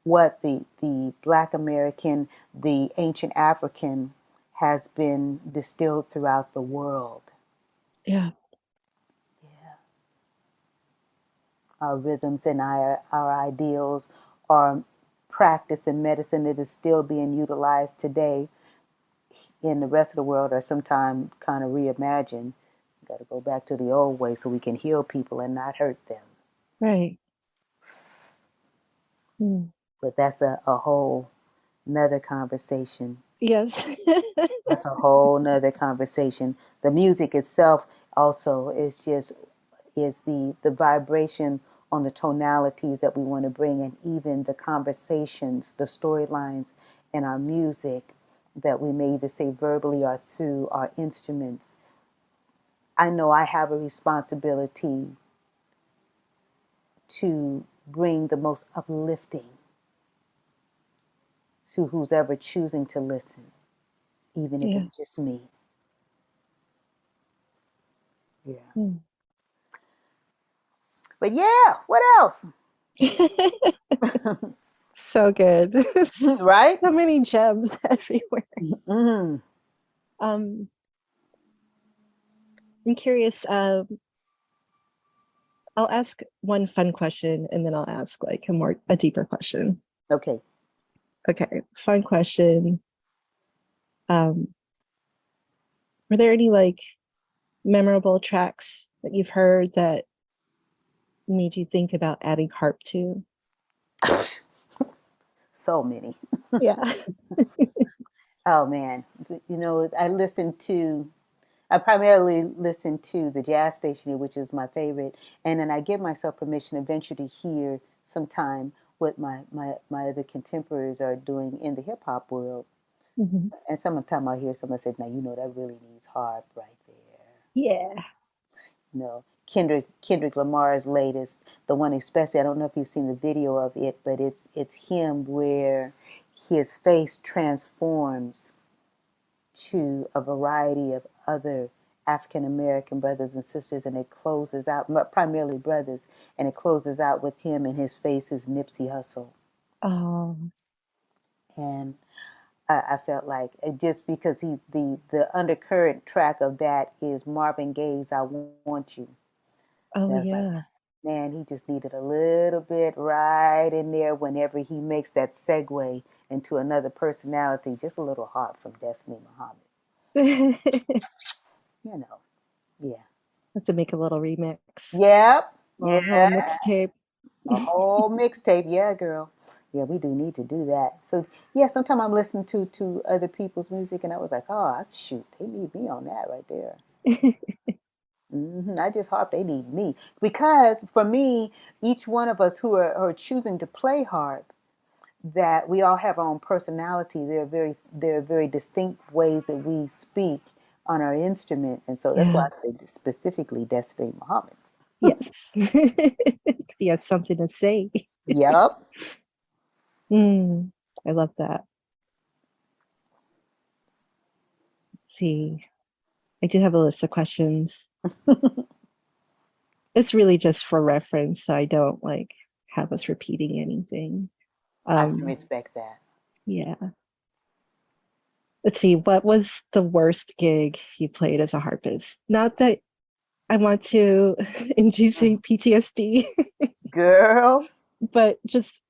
B: what the Black American, the ancient African, has been distilled throughout the world.
A: Yeah.
B: Yeah. Our rhythms and our ideals, our practice in medicine that is still being utilized today in the rest of the world, are sometimes kind of reimagined. We got to go back to the old way so we can heal people and not hurt them.
A: Right. Mm.
B: But that's a whole nother conversation.
A: Yes.
B: That's a whole nother conversation. The music itself also is the vibration on the tonalities that we want to bring, and even the conversations, the storylines in our music that we may either say verbally or through our instruments. I know I have a responsibility to bring the most uplifting to who's ever choosing to listen, even if
A: Yeah.
B: it's just me. Yeah.
A: Mm.
B: But yeah, what else?
A: So good.
B: Right?
A: So many gems everywhere.
B: Mm.
A: Um, I'm curious. I'll ask one fun question and then I'll ask like a deeper question.
B: Okay.
A: Okay, fun question. Um, were there any like memorable tracks that you've heard that made you think about adding harp to?
B: So many.
A: Yeah.
B: Oh man, you know, I primarily listen to the jazz station, which is my favorite, and then I give myself permission eventually to hear sometime what my other contemporaries are doing in the hip hop world.
A: Mhm.
B: And sometime I hear someone say, "Now you know that really needs harp right there."
A: Yeah.
B: You know, Kendrick Lamar's latest, the one especially. I don't know if you've seen the video of it, but it's him where his face transforms to a variety of other African American brothers and sisters, and it closes out, primarily brothers, and it closes out with him, and his face is Nipsey Hussle.
A: Oh,
B: And I felt like just because the undercurrent track of that is Marvin Gaye's "I Want You."
A: oh
B: And I was like,
A: yeah.
B: man, he just needed a little bit right in there whenever he makes that segue into another personality, just a little harp from Destiny Muhammad.
A: Have
B: You know, yeah.
A: to make a little remix
B: Yep.
A: or a
B: Yeah.
A: whole mixtape.
B: A whole mixtape. Yeah, girl. Yeah, we do need to do that. So yeah, sometimes I'm listening to other people's music and I was like, oh shoot, they need me on that right there. I just harp, they need me. Because for me, each one of us who are choosing to play harp, that we all have our own personality. There are very distinct ways that we speak on our instrument. And so that's why
A: Yeah.
B: I say specifically Destiny Muhammad.
A: Yes. He has something to say.
B: Yep.
A: Mm, I love that. Let's see. I do have a list of questions. It's really just for reference, so I don't like have us repeating anything.
B: I can
A: Um,
B: respect that.
A: yeah. Let's see. What was the worst gig you played as a harpist? Not that I want to induce any PTSD,
B: Girl.
A: but just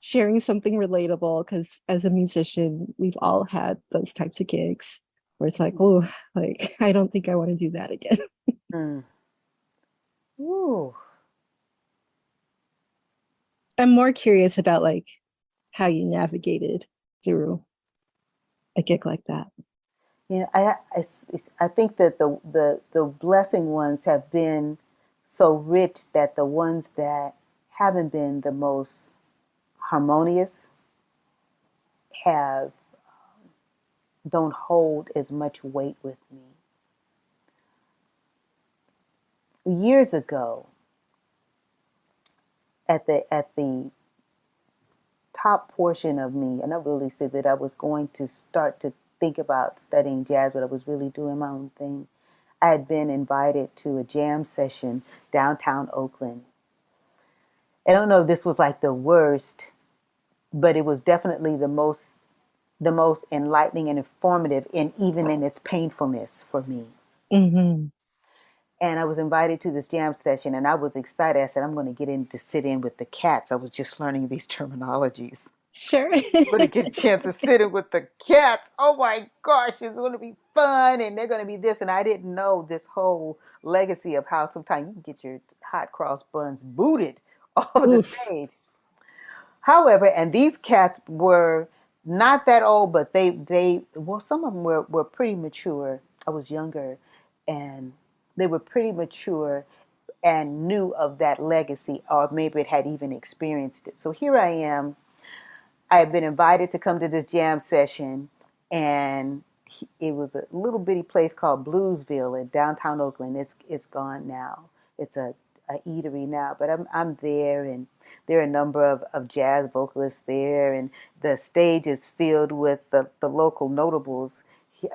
A: sharing something relatable because as a musician, we've all had those types of gigs where it's like, oh, like I don't think I want to do that again.
B: Mm. Ooh.
A: I'm more curious about like how you navigated through a gig like that.
B: You know, I think that the blessing ones have been so rich that the ones that haven't been the most harmonious have don't hold as much weight with me. Years ago, at the top portion of me, and I really said that I was going to start to think about studying jazz, but I was really doing my own thing. I had been invited to a jam session downtown Oakland. I don't know if this was like the worst, but it was definitely the most enlightening and informative, and even in its painfulness for me.
A: Hmm.
B: And I was invited to this jam session, and I was excited. I said, I'm going to get in to sit in with the cats. I was just learning these terminologies.
A: Sure.
B: I'm going to get a chance to sit in with the cats. Oh my gosh, it's going to be fun, and they're going to be this. And I didn't know this whole legacy of how sometimes you can get your hot cross buns booted off of the
A: Oof.
B: stage. However, and these cats were not that old, but they well, some of them were pretty mature. I was younger, and they were pretty mature and knew of that legacy, or maybe it had even experienced it. So here I am. I had been invited to come to this jam session, and it was a little bitty place called Bluesville in downtown Oakland. It's gone now. It's a eatery now, but I'm there, and there are a number of jazz vocalists there, and the stage is filled with the local notables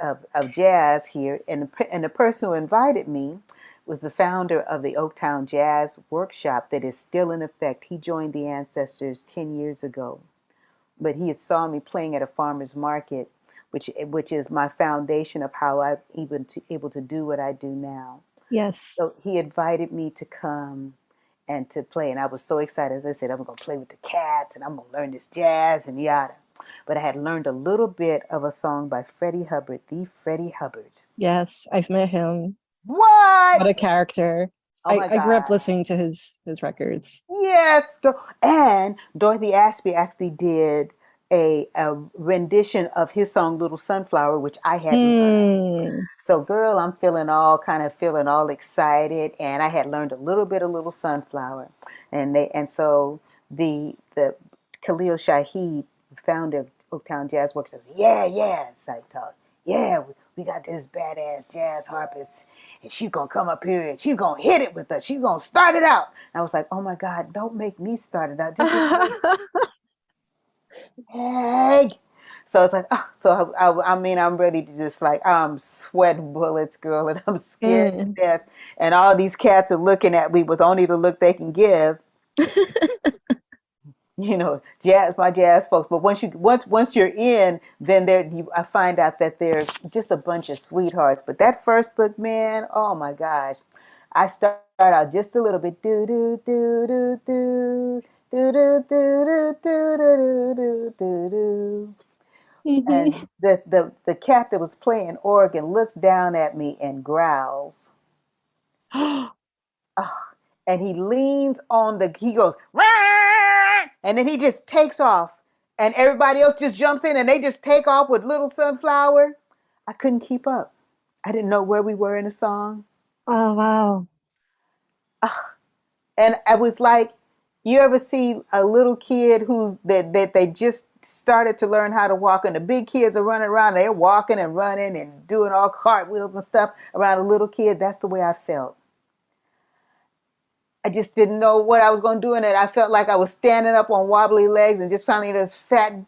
B: of jazz here, and the person who invited me was the founder of the Oaktown Jazz Workshop that is still in effect. He joined the Ancestors 10 years ago, but he had saw me playing at a farmer's market, which is my foundation of how I'm even able to do what I do now.
A: Yes.
B: So he invited me to come and to play, and I was so excited. As I said, I'm going to play with the cats, and I'm going to learn this jazz and yada. But I had learned a little bit of a song by Freddie Hubbard, the Freddie Hubbard.
A: Yes. I've met him.
B: What?
A: What a character.
B: Oh my
A: I grew up
B: God.
A: listening to his records.
B: Yes. And Dorothy Ashby actually did a rendition of his song Little Sunflower, which I had learned.
A: Mm.
B: So, girl, I'm feeling all excited, and I had learned a little bit of Little Sunflower, and so the Khalil Shahid, founder of Oaktown Jazz Works, says, "Yeah, yeah," it's like talk, "Yeah, we got this badass jazz harpist, and she's gonna come up here and she's gonna hit it with us. She's gonna start it out." And I was like, "Oh my God, don't make me start it out. Just let me egg." So it's like, oh, so I mean, I'm ready to just like, I'm sweating bullets, girl, and I'm scared to
A: Mm.
B: death. And all these cats are looking at me with only the look they can give. Jazz, my jazz folks. But once you're in, then I find out that they're just a bunch of sweethearts. But that first look, man, oh my gosh, I start out just a little bit, do do do do do do do do do do do do do.
A: Mhm.
B: And the cat that was playing organ looks down at me and growls. Ah, and he leans on he goes, "Rah!" And then he just takes off. And everybody else just jumps in and they just take off with Little Sunflower. I couldn't keep up. I didn't know where we were in the song.
A: Oh, wow.
B: Ah, and I was like, you ever see a little kid that they just started to learn how to walk, and the big kids are running around, they're walking and running and doing all cartwheels and stuff around a little kid? That's the way I felt. I just didn't know what I was going to do in it. I felt like I was standing up on wobbly legs and just finally just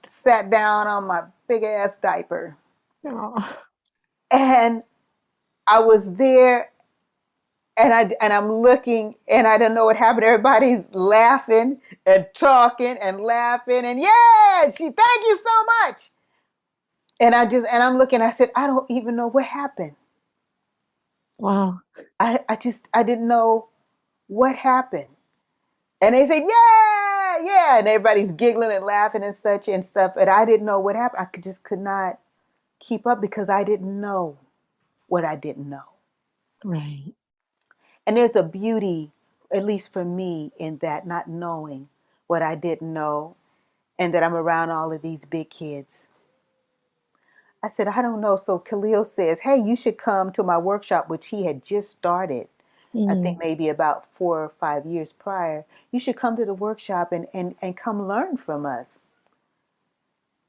B: sat down on my big ass diaper.
A: Oh.
B: And I was there, and I'm looking, and I don't know what happened. Everybody's laughing and talking and laughing, and yeah, thank you so much. And I'm looking, I said, I don't even know what happened.
A: Wow.
B: I didn't know what happened. And they said, yeah, yeah. And everybody's giggling and laughing and such and stuff. And I didn't know what happened. Just could not keep up because I didn't know what I didn't know.
A: Right.
B: And there's a beauty, at least for me, in that, not knowing what I didn't know, and that I'm around all of these big kids. I said, I don't know. So Khalil says, hey, you should come to my workshop, which he had just started. I think
A: Mm.
B: maybe about 4 or 5 years prior. You should come to the workshop and come learn from us.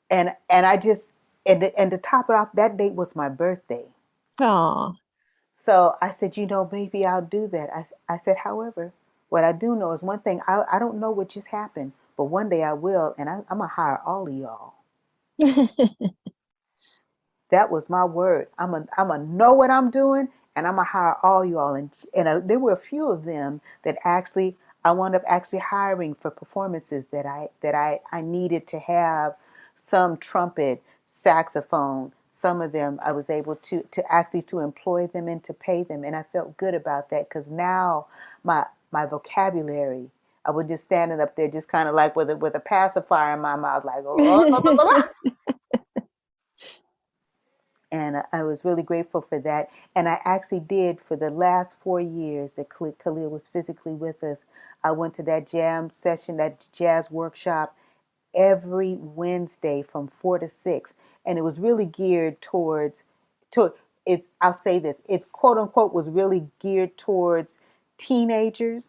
B: And I just, and to top it off, that date was my birthday.
A: Oh.
B: So I said, maybe I'll do that. I said, however, what I do know is one thing. I don't know what just happened, but one day I will, and I'm going to hire all of y'all. That was my word. I'm a know what I'm doing, and I'm going to hire all y'all. And there were a few of them that actually, I wound up actually hiring for performances that I needed to have some trumpet, saxophone. Some of them I was able to actually to employ them and to pay them. And I felt good about that because now my vocabulary, I was just standing up there just kind of like with a pacifier in my mouth, like, oh, blah, blah, blah, blah. And I was really grateful for that. And I actually did, for the last 4 years that Khalil was physically with us, I went to that jam session, that jazz workshop, every Wednesday from 4 to 6. And it was really geared to it's, I'll say this, it's quote unquote was really geared towards teenagers.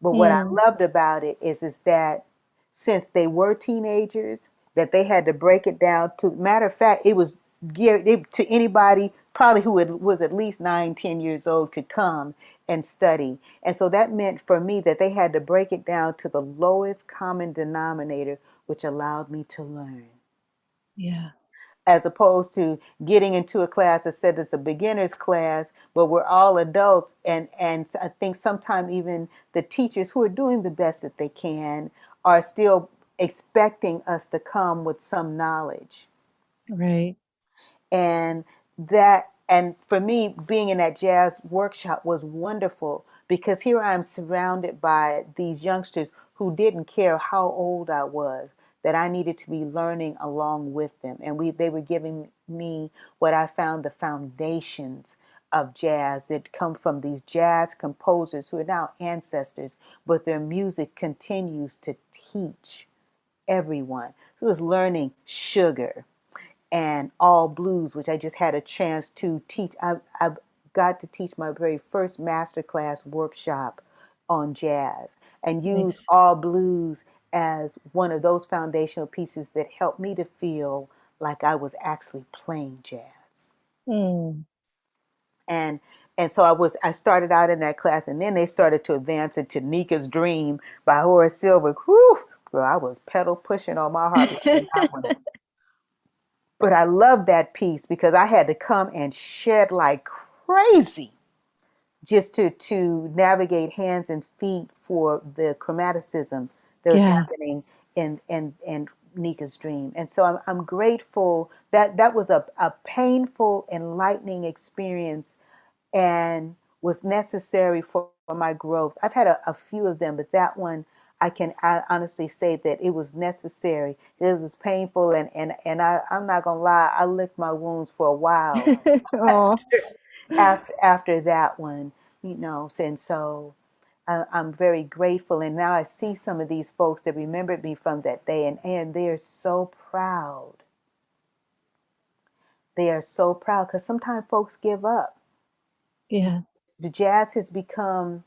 B: But what I
A: Mm.
B: loved about it is that since they were teenagers, that they had to break it down to, matter of fact, it was geared to anybody probably who was at least 9, 10 years old could come and study. And so that meant for me that they had to break it down to the lowest common denominator, which allowed me to learn,
A: Yeah.
B: as opposed to getting into a class that said it's a beginner's class, but we're all adults. And I think sometimes even the teachers who are doing the best that they can are still expecting us to come with some knowledge.
A: Right.
B: And for me, being in that jazz workshop was wonderful because here I am surrounded by these youngsters who didn't care how old I was, that I needed to be learning along with them. And they were giving me what I found the foundations of jazz that come from these jazz composers who are now ancestors, but their music continues to teach everyone. So it was learning sugar and all blues, which I just had a chance to teach. I got to teach my very first masterclass workshop on jazz and use
A: Nice.
B: all blues as one of those foundational pieces that helped me to feel like I was actually playing jazz.
A: Mm.
B: And so I started out in that class, and then they started to advance into Nika's Dream by Horace Silver. Whew, girl, I was pedal pushing on my harp learning that one. But I love that piece because I had to come and shed like crazy just to navigate hands and feet for the chromaticism that was
A: Yeah.
B: happening in Nika's Dream. And so I'm grateful that that was a painful, enlightening experience and was necessary for my growth. I've had a few of them, but that one I honestly say that it was necessary. It was painful, and I'm not gonna lie, I licked my wounds for a while
A: Oh,
B: after that one, you know. And so I'm very grateful. And now I see some of these folks that remembered me from that day, and they're so proud. They are so proud because sometimes folks give up.
A: yeah.
B: The jazz has become,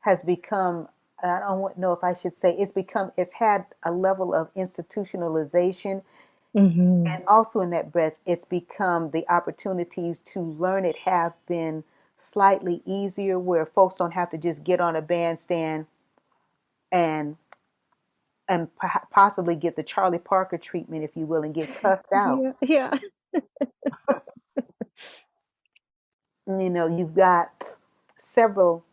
B: I don't know if I should say it's had a level of institutionalization,
A: Hmm.
B: and also in that breath it's become, the opportunities to learn it have been slightly easier, where folks don't have to just get on a bandstand and possibly get the Charlie Parker treatment, if you will, and get cussed out.
A: Yeah. Yeah.
B: You know, you've got several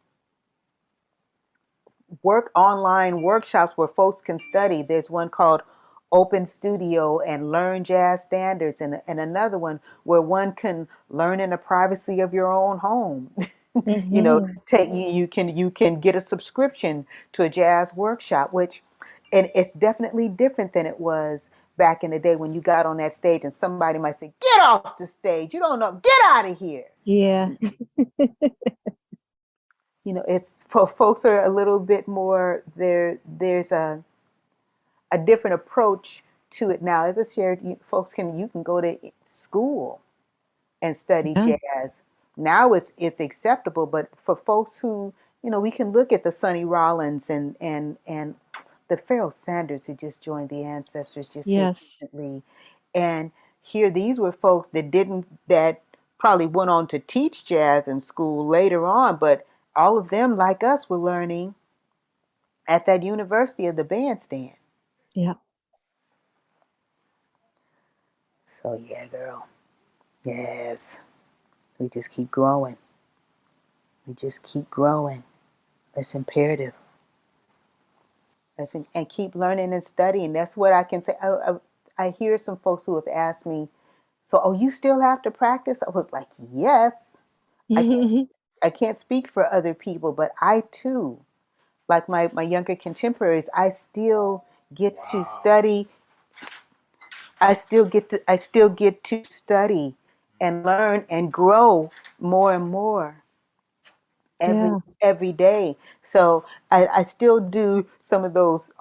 B: online workshops where folks can study. There's one called Open Studio and Learn Jazz Standards, and another one where one can learn in the privacy of your own home. You know,
A: Hmm.
B: you can get a subscription to a jazz workshop, which, and it's definitely different than it was back in the day when you got on that stage and somebody might say, "Get off the stage! You don't know, get out of here!"
A: Yeah.
B: You know, it's for folks are a little bit more there. There's a different approach to it now. As I shared, folks you can go to school and study
A: Yeah.
B: jazz. Now it's acceptable, but for folks who, you know, we can look at the Sonny Rollins and the Pharoah Sanders who just joined the Ancestors just here
A: Yes.
B: recently, and here these were folks that probably went on to teach jazz in school later on, but all of them, like us, were learning at that university of the bandstand.
A: Yeah.
B: So yeah, girl. Yes. We just keep growing. We just keep growing. It's imperative. And keep learning and studying. That's what I can say. I hear some folks who have asked me, so, oh, you still have to practice? I was like, yes. I can't I can't speak for other people, but I too, like my younger contemporaries, I still get to study. I still get to study and learn and grow more and more
A: Yeah.
B: every day. So I still do some of those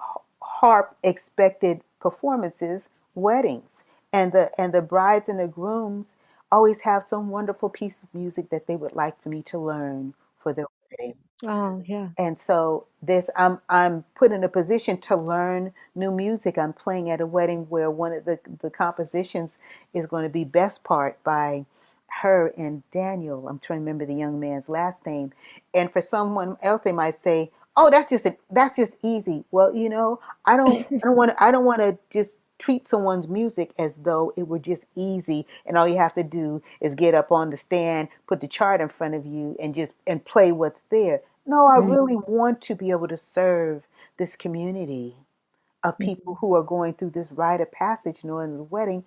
B: harp expected performances, weddings, and the brides and the grooms always have some wonderful piece of music that they would like for me to learn for their wedding.
A: Oh, yeah.
B: And so this, I'm put in a position to learn new music. I'm playing at a wedding where one of the compositions is going to be Best Part by her and Daniel. I'm trying to remember the young man's last name. And for someone else, they might say, "Oh, that's just easy." Well, you know, I don't want to just treat someone's music as though it were just easy and all you have to do is get up on the stand, put the chart in front of you, and play what's there. No, I
A: Right.
B: really want to be able to serve this community of people
A: Mhm.
B: who are going through this rite of passage, knowing the wedding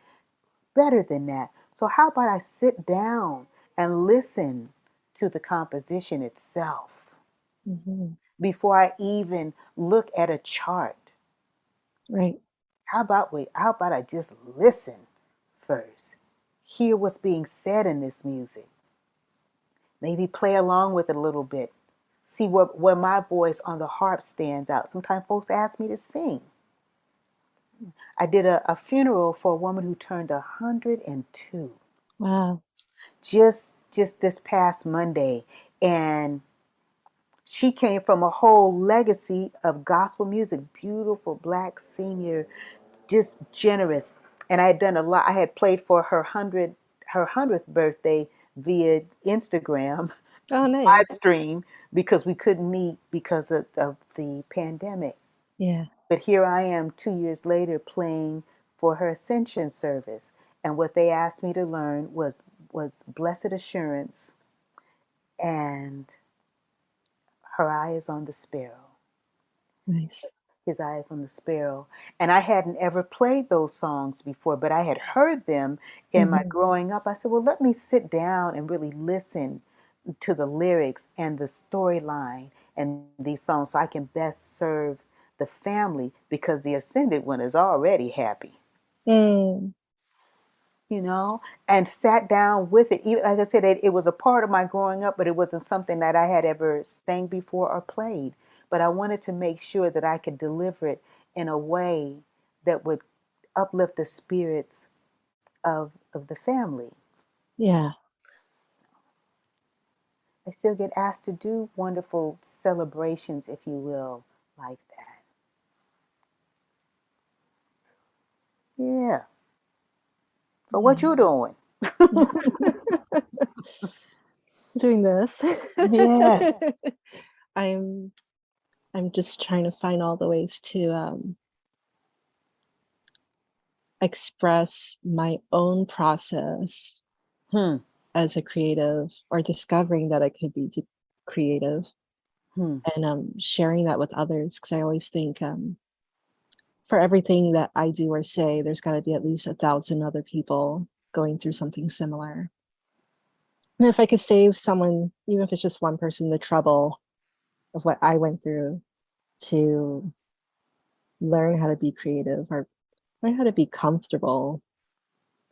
B: better than that. So how about I sit down and listen to the composition itself
A: Mhm.
B: before I even look at a chart?
A: Right.
B: How about I just listen first? Hear what's being said in this music. Maybe play along with it a little bit. See where my voice on the harp stands out. Sometimes folks ask me to sing. I did a funeral for a woman who turned 102
A: Wow.
B: just this past Monday, and she came from a whole legacy of gospel music, beautiful black senior, just generous. And I had done a lot. I had played for her 100th birthday via Instagram
A: Oh, nice.
B: live stream because we couldn't meet because of the pandemic.
A: Yeah.
B: But here I am 2 years later playing for her ascension service. And what they asked me to learn was blessed assurance and her eye is on the sparrow.
A: Nice.
B: His eye is on the sparrow. And I hadn't ever played those songs before, but I had heard them in my
A: Hmm.
B: growing up. I said, well, let me sit down and really listen to the lyrics and the storyline and these songs so I can best serve the family because the ascended one is already happy,
A: Mm.
B: you know, and sat down with it. Even like I said, it was a part of my growing up, but it wasn't something that I had ever sang before or played. But I wanted to make sure that I could deliver it in a way that would uplift the spirits of the family.
A: Yeah.
B: I still get asked to do wonderful celebrations, if you will, like that. Yeah. But what
A: Yeah.
B: you doing?
A: Doing this.
B: Yes.
A: I'm I'm just trying to find all the ways to express my own process
B: Hmm.
A: as a creative or discovering that I could be creative
B: Hmm.
A: and sharing that with others because I always think for everything that I do or say, there's got to be at least 1,000 other people going through something similar. And if I could save someone, even if it's just one person, the trouble of what I went through to learn how to be creative or learn how to be comfortable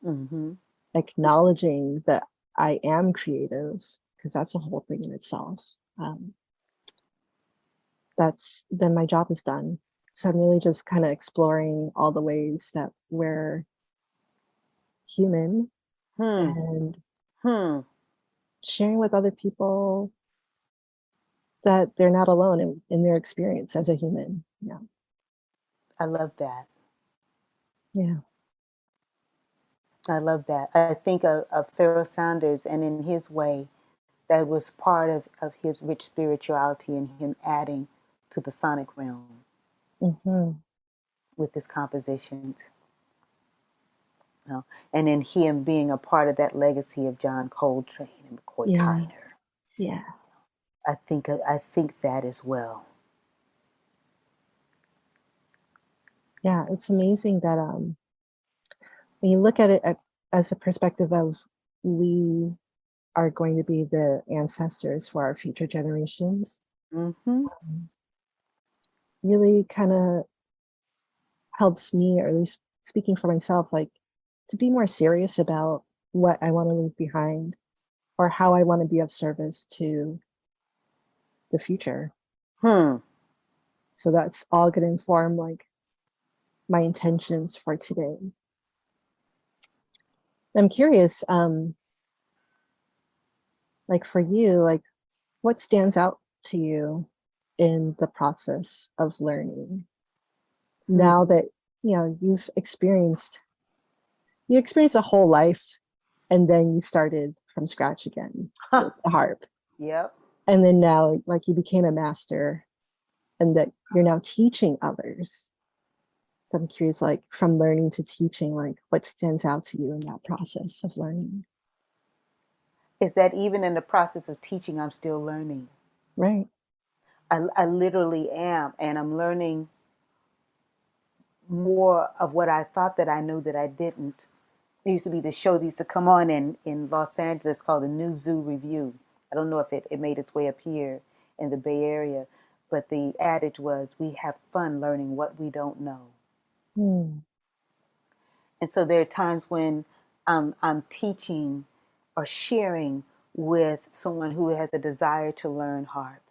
B: Mm-hmm.
A: acknowledging that I am creative, because that's a whole thing in itself. Um, that's then my job is done. So I'm really just kind of exploring all the ways that we're human
B: Hmm.
A: and
B: Hmm.
A: sharing with other people that they're not alone in their experience as a human. Yeah.
B: I love that.
A: Yeah.
B: I love that. I think of Pharaoh Sanders, and in his way, that was part of his rich spirituality and him adding to the sonic realm
A: Hmm.
B: with his compositions. You know? And then him being a part of that legacy of John Coltrane and McCoy
A: Yeah.
B: Tyner.
A: Yeah.
B: I think that as well.
A: Yeah. It's amazing that when you look at it as a perspective of we are going to be the ancestors for our future generations,
B: Mm-hmm.
A: um, really kind of helps me, or at least speaking for myself, like to be more serious about what I want to leave behind or how I want to be of service to the future.
B: Hmm.
A: So that's all going to inform like my intentions for today. I'm curious, like for you, like what stands out to you in the process of learning now
B: Hmm.
A: that you experienced a whole life and then you started from scratch again with the harp,
B: Yep.
A: and then now like you became a master and that you're now teaching others. So I'm curious, like from learning to teaching, like what stands out to you in that process of learning?
B: Is that even in the process of teaching, I'm still learning.
A: Right.
B: I literally am, and I'm learning more of what I thought that I knew that I didn't. There used to be this show that used to come on in Los Angeles called the New Zoo Review. I don't know if it made its way up here in the Bay Area, but the adage was, we have fun learning what we don't know.
A: Hmm.
B: And so there are times when I'm teaching or sharing with someone who has a desire to learn harp.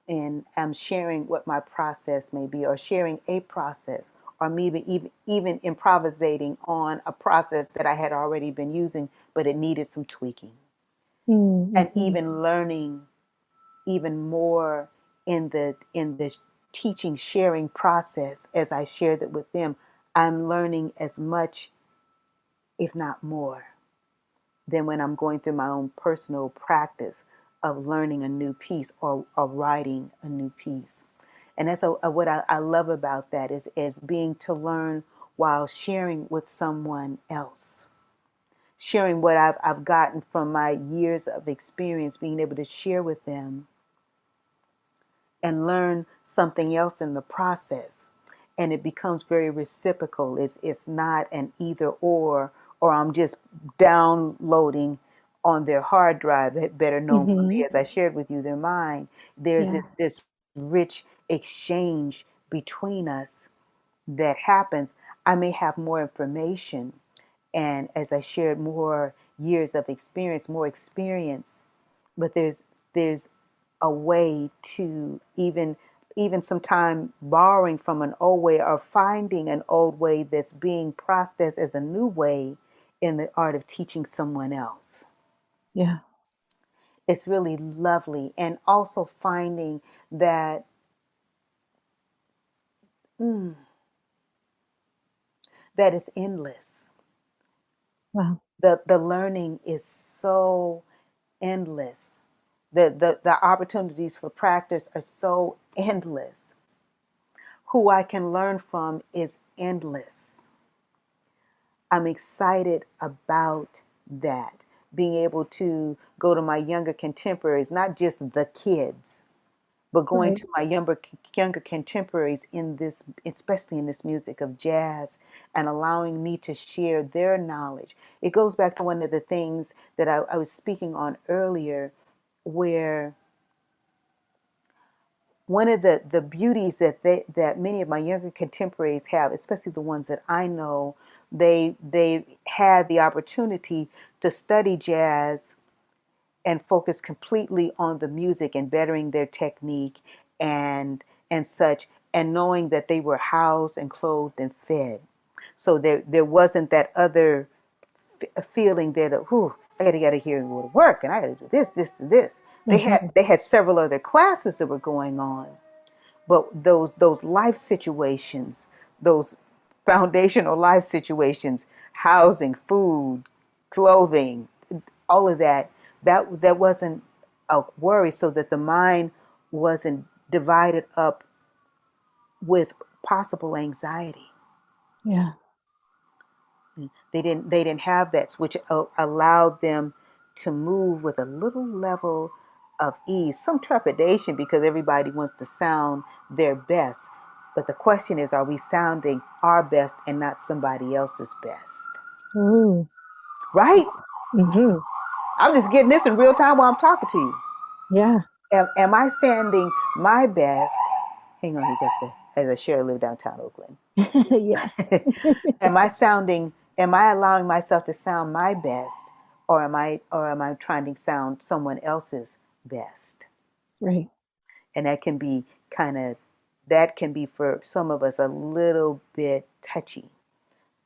B: And I'm sharing what my process may be, or sharing a process, or me even improvisating on a process that I had already been using, but it needed some tweaking. And
A: Mm-hmm.
B: even learning even more in this teaching sharing process. As I shared it with them, I'm learning as much, if not more, than when I'm going through my own personal practice of learning a new piece, or writing a new piece. And that's what I love about that, is being to learn while sharing with someone else, sharing what I've gotten from my years of experience, being able to share with them and learn something else in the process. And it becomes very reciprocal. It's not an either or I'm just downloading on their hard drive, better known for
A: Mm-hmm.
B: me, as I shared with you, their mind. There's
A: Yeah.
B: this rich exchange between us that happens. I may have more information, and as I shared more years of experience, more experience, but there's a way to even sometime borrowing from an old way, or finding an old way that's being processed as a new way in the art of teaching someone else.
A: Yeah.
B: It's really lovely. And also finding that mm, that is endless.
A: Wow.
B: The learning is so endless. The opportunities for practice are so endless. Who I can learn from is endless. I'm excited about that. Being able to go to my younger contemporaries, not just the kids, but going
A: Right.
B: to my younger contemporaries in this, especially in this music of jazz, and allowing me to share their knowledge. It goes back to one of the things that I was speaking on earlier, where one of the beauties that many of my younger contemporaries have, especially the ones that I know, they had the opportunity to study jazz and focus completely on the music and bettering their technique and such, and knowing that they were housed and clothed and fed. So there wasn't that other feeling there that, whew, I got to get here and go to work, and I got to do this and this.
A: Mm-hmm.
B: They had several other classes that were going on, but those life situations, those foundational life situations, housing, food, clothing, all of that, that wasn't a worry, so that the mind wasn't divided up with possible anxiety.
A: Yeah.
B: They didn't have that, which allowed them to move with a little level of ease, some trepidation, because everybody wants to sound their best. But the question is, are we sounding our best and not somebody else's best?
A: Ooh.
B: Right?
A: Mm-hmm.
B: I'm just getting this in real time while I'm talking to you.
A: Yeah.
B: Am I sounding my best? Hang on, you got the, as I share, I live downtown Oakland.
A: Yeah.
B: Am I allowing myself to sound my best, or am I trying to sound someone else's best?
A: Right.
B: And that can be for some of us a little bit touchy,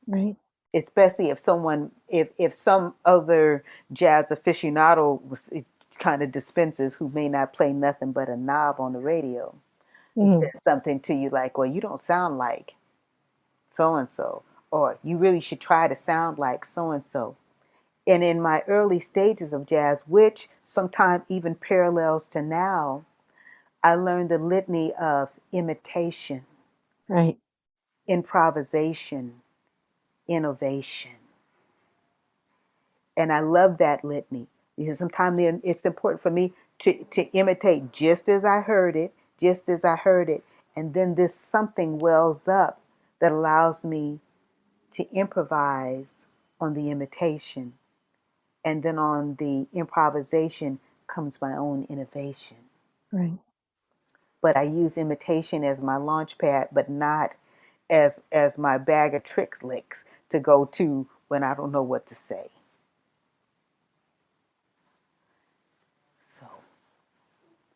A: Right.
B: especially if some other jazz aficionado was, it kind of dispenses, who may not play nothing but a knob on the radio,
A: Mm.
B: says something to you like, well, you don't sound like so and so, or you really should try to sound like so and so. And in my early stages of jazz, which sometimes even parallels to now, I learned the litany of imitation,
A: Right.
B: improvisation, innovation. And I love that litany, because sometimes it's important for me to imitate just as I heard it, just as I heard it. And then this something wells up that allows me to improvise on the imitation. And then on the improvisation comes my own innovation.
A: Right.
B: But I use imitation as my launch pad, but not as my bag of trick licks to go to when I don't know what to say. So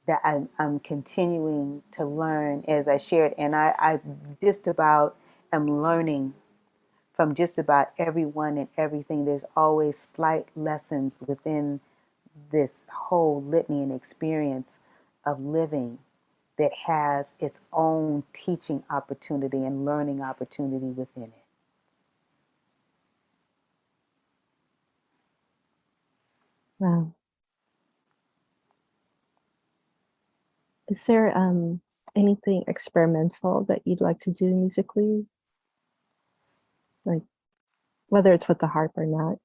B: that I'm continuing to learn as I shared, and I just about am learning from just about everyone and everything. There's always slight lessons within this whole litany and experience of living that has its own teaching opportunity and learning opportunity within it.
A: Wow. Is there anything experimental that you'd like to do musically? Like whether it's with the harp or not,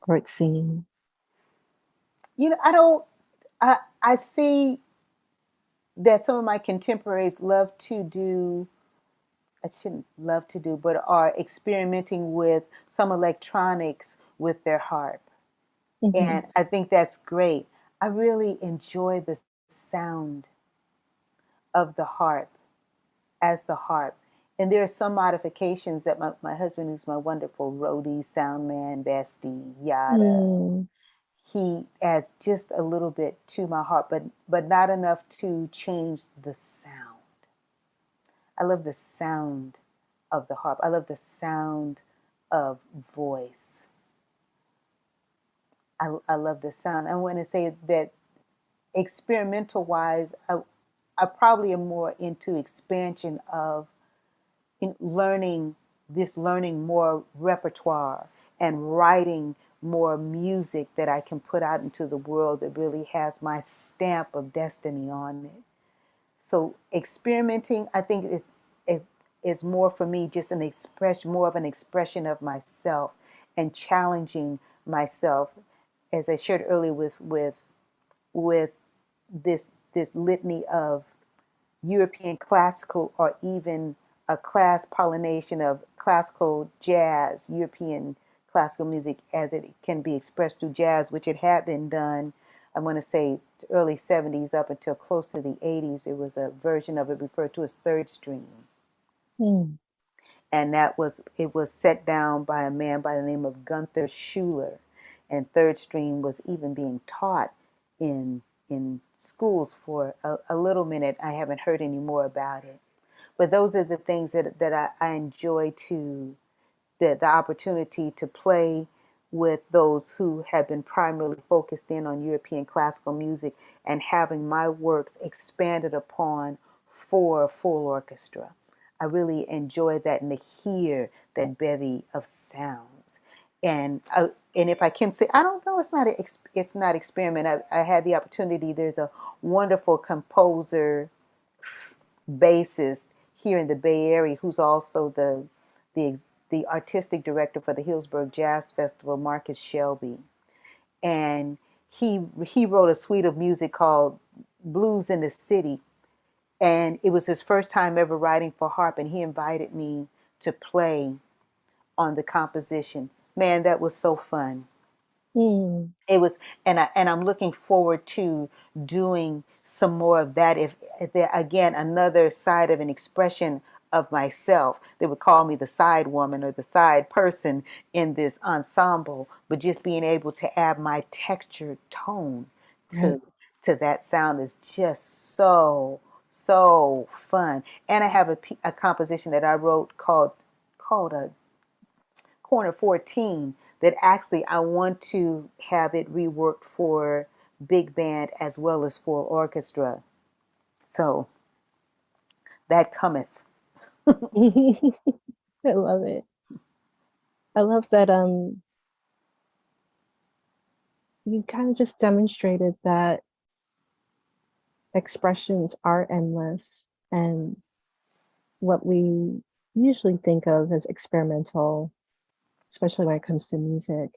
A: or it's singing?
B: I don't, I see that some of my contemporaries love to do, I shouldn't love to do, but are experimenting with some electronics with their harp.
A: Hmm.
B: And I think that's great. I really enjoy the sound of the harp as the harp. And there are some modifications that my husband, who's my wonderful roadie, sound man, bestie, yada,
A: Mm,
B: he adds just a little bit to my harp, but not enough to change the sound. I love the sound of the harp. I love the sound of voice. I love the sound. I want to say that experimental wise, I probably am more into expansion of learning more repertoire and writing more music that I can put out into the world that really has my stamp of destiny on it. So experimenting, I think it is more for me just more of an expression of myself and challenging myself, as I shared earlier with this litany of European classical, or even a class pollination of classical jazz, European classical music as it can be expressed through jazz, which it had been done, I want to say early 70s up until close to the 80s. It was a version of it referred to as third stream.
A: mm,
B: And it was set down by a man by the name of Gunther Schuller. And third stream was even being taught in schools for a little minute. I haven't heard any more about it. But those are the things that I enjoy the opportunity to play with those who have been primarily focused in on European classical music and having my works expanded upon for a full orchestra. I really enjoy that, and to hear that bevy of sounds. And if I can say, I don't know, it's not experiment. I had the opportunity. There's a wonderful composer, bassist here in the Bay Area, who's also the the artistic director for the Hillsburg Jazz Festival, Marcus Shelby. And he wrote a suite of music called Blues in the City. And it was his first time ever writing for harp, and he invited me to play on the composition. Man, that was so fun.
A: mm.
B: It was, and I'm looking forward to doing some more of that. If there, again, another side of an expression of myself, they would call me the side woman or the side person in this ensemble, but just being able to add my textured tone
A: Right.
B: to that sound is just so fun. And I have a composition that I wrote called a corner 14 that actually I want to have it reworked for big band as well as for orchestra. So that cometh.
A: I love it. I love that you kind of just demonstrated that expressions are endless, and what we usually think of as experimental, especially when it comes to music,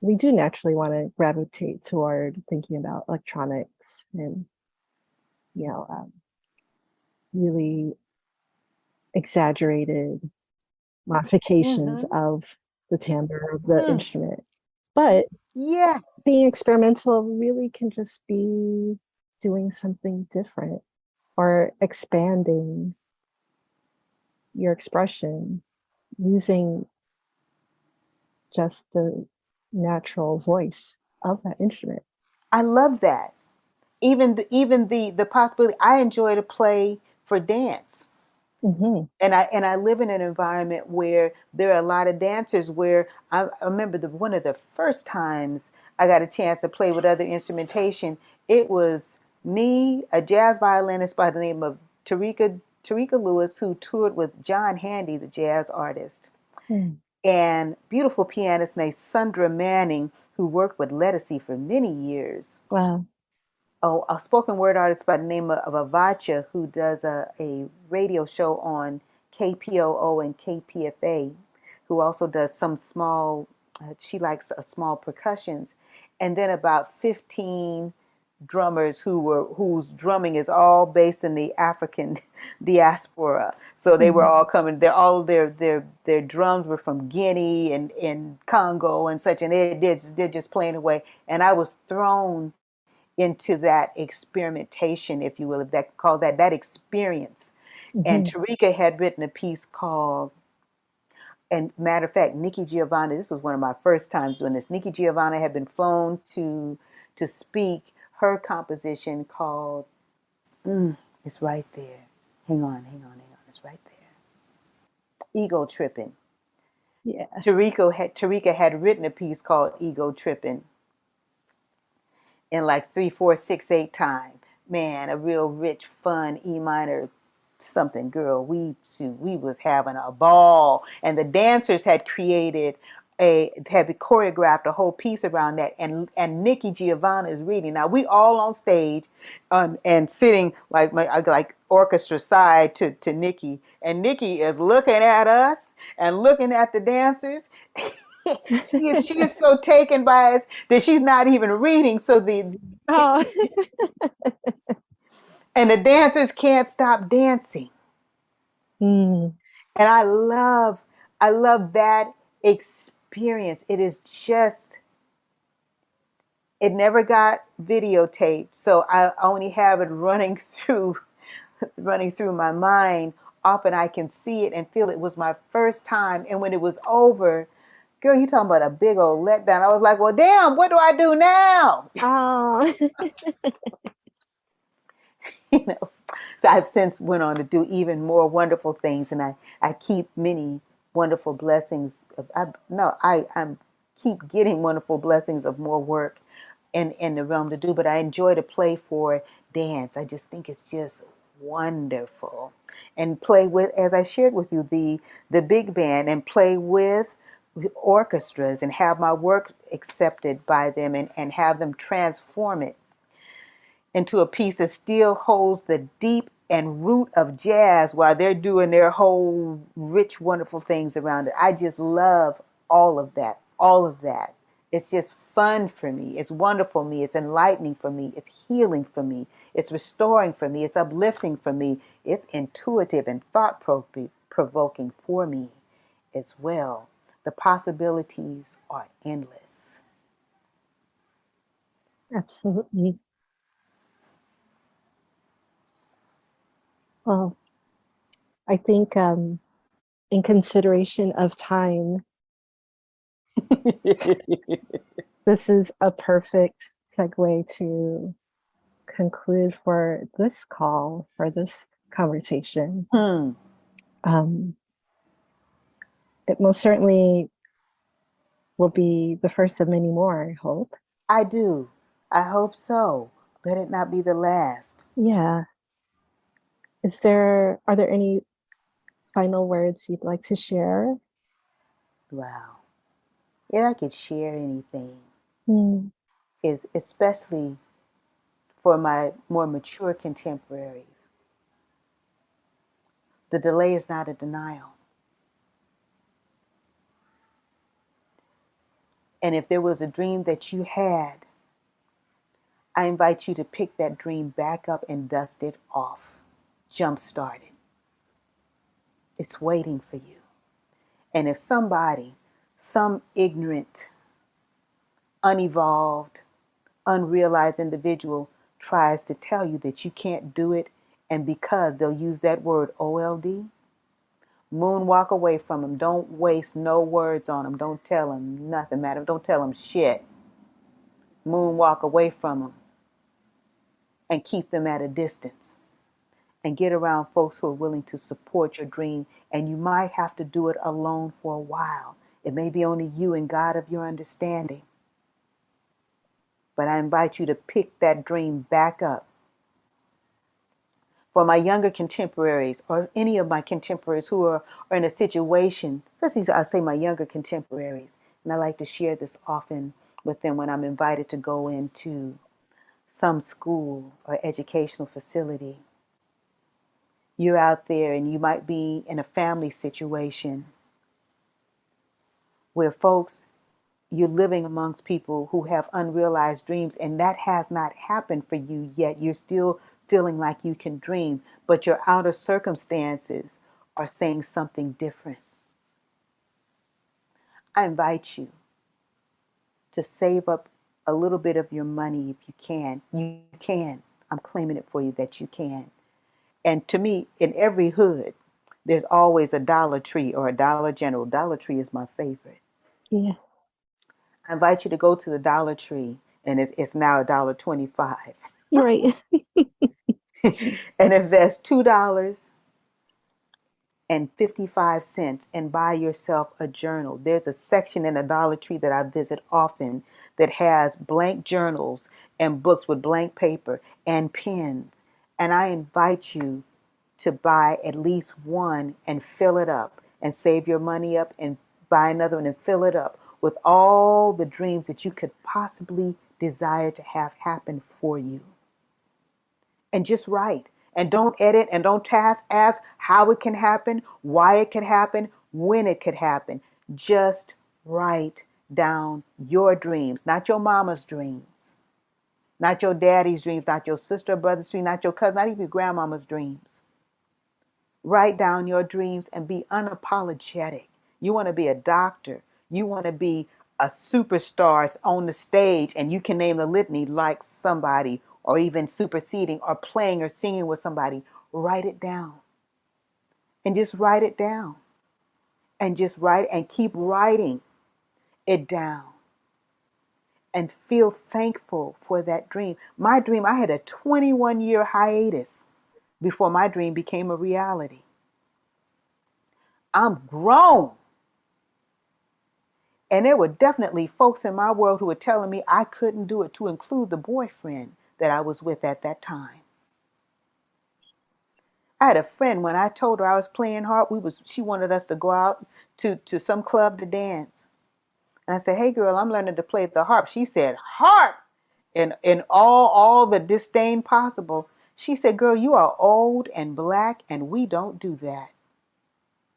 A: we do naturally want to gravitate toward thinking about electronics and you know really exaggerated modifications
B: Mm-hmm.
A: of the timbre of the
B: Mm,
A: instrument. But
B: yes.
A: being experimental really can just be doing something different or expanding your expression using just the natural voice of that instrument.
B: I love that. even the possibility. I enjoy to play for dance.
A: Hmm.
B: And I live in an environment where there are a lot of dancers. Where I remember one of the first times I got a chance to play with other instrumentation. It was me, a jazz violinist by the name of Tarika Lewis, who toured with John Handy, the jazz artist,
A: Mm.
B: and beautiful pianist named Sundra Manning, who worked with Lettucey for many years.
A: Wow.
B: Oh, a spoken word artist by the name of Avacha, who does a radio show on KPOO and KPFA, who also does some small, she likes small percussions. And then about 15 drummers whose drumming is all based in the African diaspora. So they were
A: Hmm.
B: all coming. They're all their drums were from Guinea and Congo and such, and they're just playing away. And I was thrown into that experimentation, if you will, if that call that experience. And
A: Hmm.
B: Tarika had written a piece called, and matter of fact, Nikki Giovanni, this was one of my first times doing this. Nikki Giovanni had been flown to speak her composition called, it's right there. Hang on. It's right there. Ego Tripping.
A: Yeah.
B: Tarika had written a piece called Ego Tripping in like 3/4 6/8 time. Man, a real rich, fun E minor something, girl. We was having a ball, and the dancers had had choreographed a whole piece around that, and Nikki Giovanna is reading. Now we all on stage, and sitting like orchestra side to Nikki, and Nikki is looking at us and looking at the dancers. She is so taken by us that she's not even reading. So the
A: Oh.
B: and the dancers can't stop dancing.
A: Mm.
B: And I love that experience. It never got videotaped, so I only have it running through my mind. Often I can see it and feel it was my first time. And when it was over, girl, you talking about a big old letdown. I was like, well, damn, what do I do now?
A: Oh.
B: you know. So I've since went on to do even more wonderful things, and I keep many wonderful blessings. I'm keep getting wonderful blessings of more work in the realm to do. But I enjoy to play for dance. I just think it's just wonderful, and play with, as I shared with you, the big band, and play with orchestras, and have my work accepted by them, and have them transform it into a piece that still holds the deep and root of jazz while they're doing their whole rich, wonderful things around it. I just love all of that. All of that. It's just fun for me. It's wonderful for me. It's enlightening for me. It's healing for me. It's restoring for me. It's uplifting for me. It's intuitive and thought provoking for me as well. The possibilities are endless.
A: Absolutely. Well, I think in consideration of time, this is a perfect segue to conclude for this call, for this conversation.
B: Hmm.
A: Um, it most certainly will be the first of many more, I hope.
B: I do. I hope so. Let it not be the last.
A: Yeah. Are there any final words you'd like to share?
B: Wow. If I could share anything,
A: Mm.
B: is especially for my more mature contemporaries, the delay is not a denial. And if there was a dream that you had, I invite you to pick that dream back up and dust it off. Jumpstart it. It's waiting for you. And if some ignorant, unevolved, unrealized individual tries to tell you that you can't do it, and because they'll use that word OLD, moonwalk away from them. Don't waste no words on them. Don't tell them nothing, madam. Don't tell them shit. Moonwalk away from them. and keep them at a distance. And get around folks who are willing to support your dream. And you might have to do it alone for a while. It may be only you and God of your understanding. But I invite you to pick that dream back up. For my younger contemporaries, or any of my contemporaries who are in a situation, especially I say my younger contemporaries, and I like to share this often with them when I'm invited to go into some school or educational facility. You're out there and you might be in a family situation where folks, you're living amongst people who have unrealized dreams, and that has not happened for you yet. You're still feeling like you can dream, but your outer circumstances are saying something different. I invite you to save up a little bit of your money if you can. You can. I'm claiming it for you that you can. And to me, in every hood, there's always a Dollar Tree or a Dollar General. Dollar Tree is my favorite.
A: Yeah.
B: I invite you to go to the Dollar Tree, and it's now $1.25,
A: You're right.
B: and invest $2.55 and buy yourself a journal. There's a section in the Dollar Tree that I visit often that has blank journals and books with blank paper and pens. And I invite you to buy at least one and fill it up and save your money up and buy another one and fill it up with all the dreams that you could possibly desire to have happen for you. And just write. And don't edit and don't ask how it can happen, why it could happen, when it could happen. Just write down your dreams, not your mama's dreams, not your daddy's dreams, not your sister or brother's dreams, not your cousin, not even your grandmama's dreams. Write down your dreams and be unapologetic. You want to be a doctor. You want to be a superstar on the stage, and you can name the litany like somebody, or even superseding or playing or singing with somebody. Write it down. And just write it down. And just write and keep writing it down. And feel thankful for that dream. My dream, I had a 21-year hiatus before my dream became a reality. I'm grown. And there were definitely folks in my world who were telling me I couldn't do it, to include the boyfriend that I was with at that time. I had a friend, when I told her I was playing harp, she wanted us to go out to some club to dance. And I said, "Hey girl, I'm learning to play the harp." She said, "Harp?" In all the disdain possible. She said, "Girl, you are old and black, and we don't do that."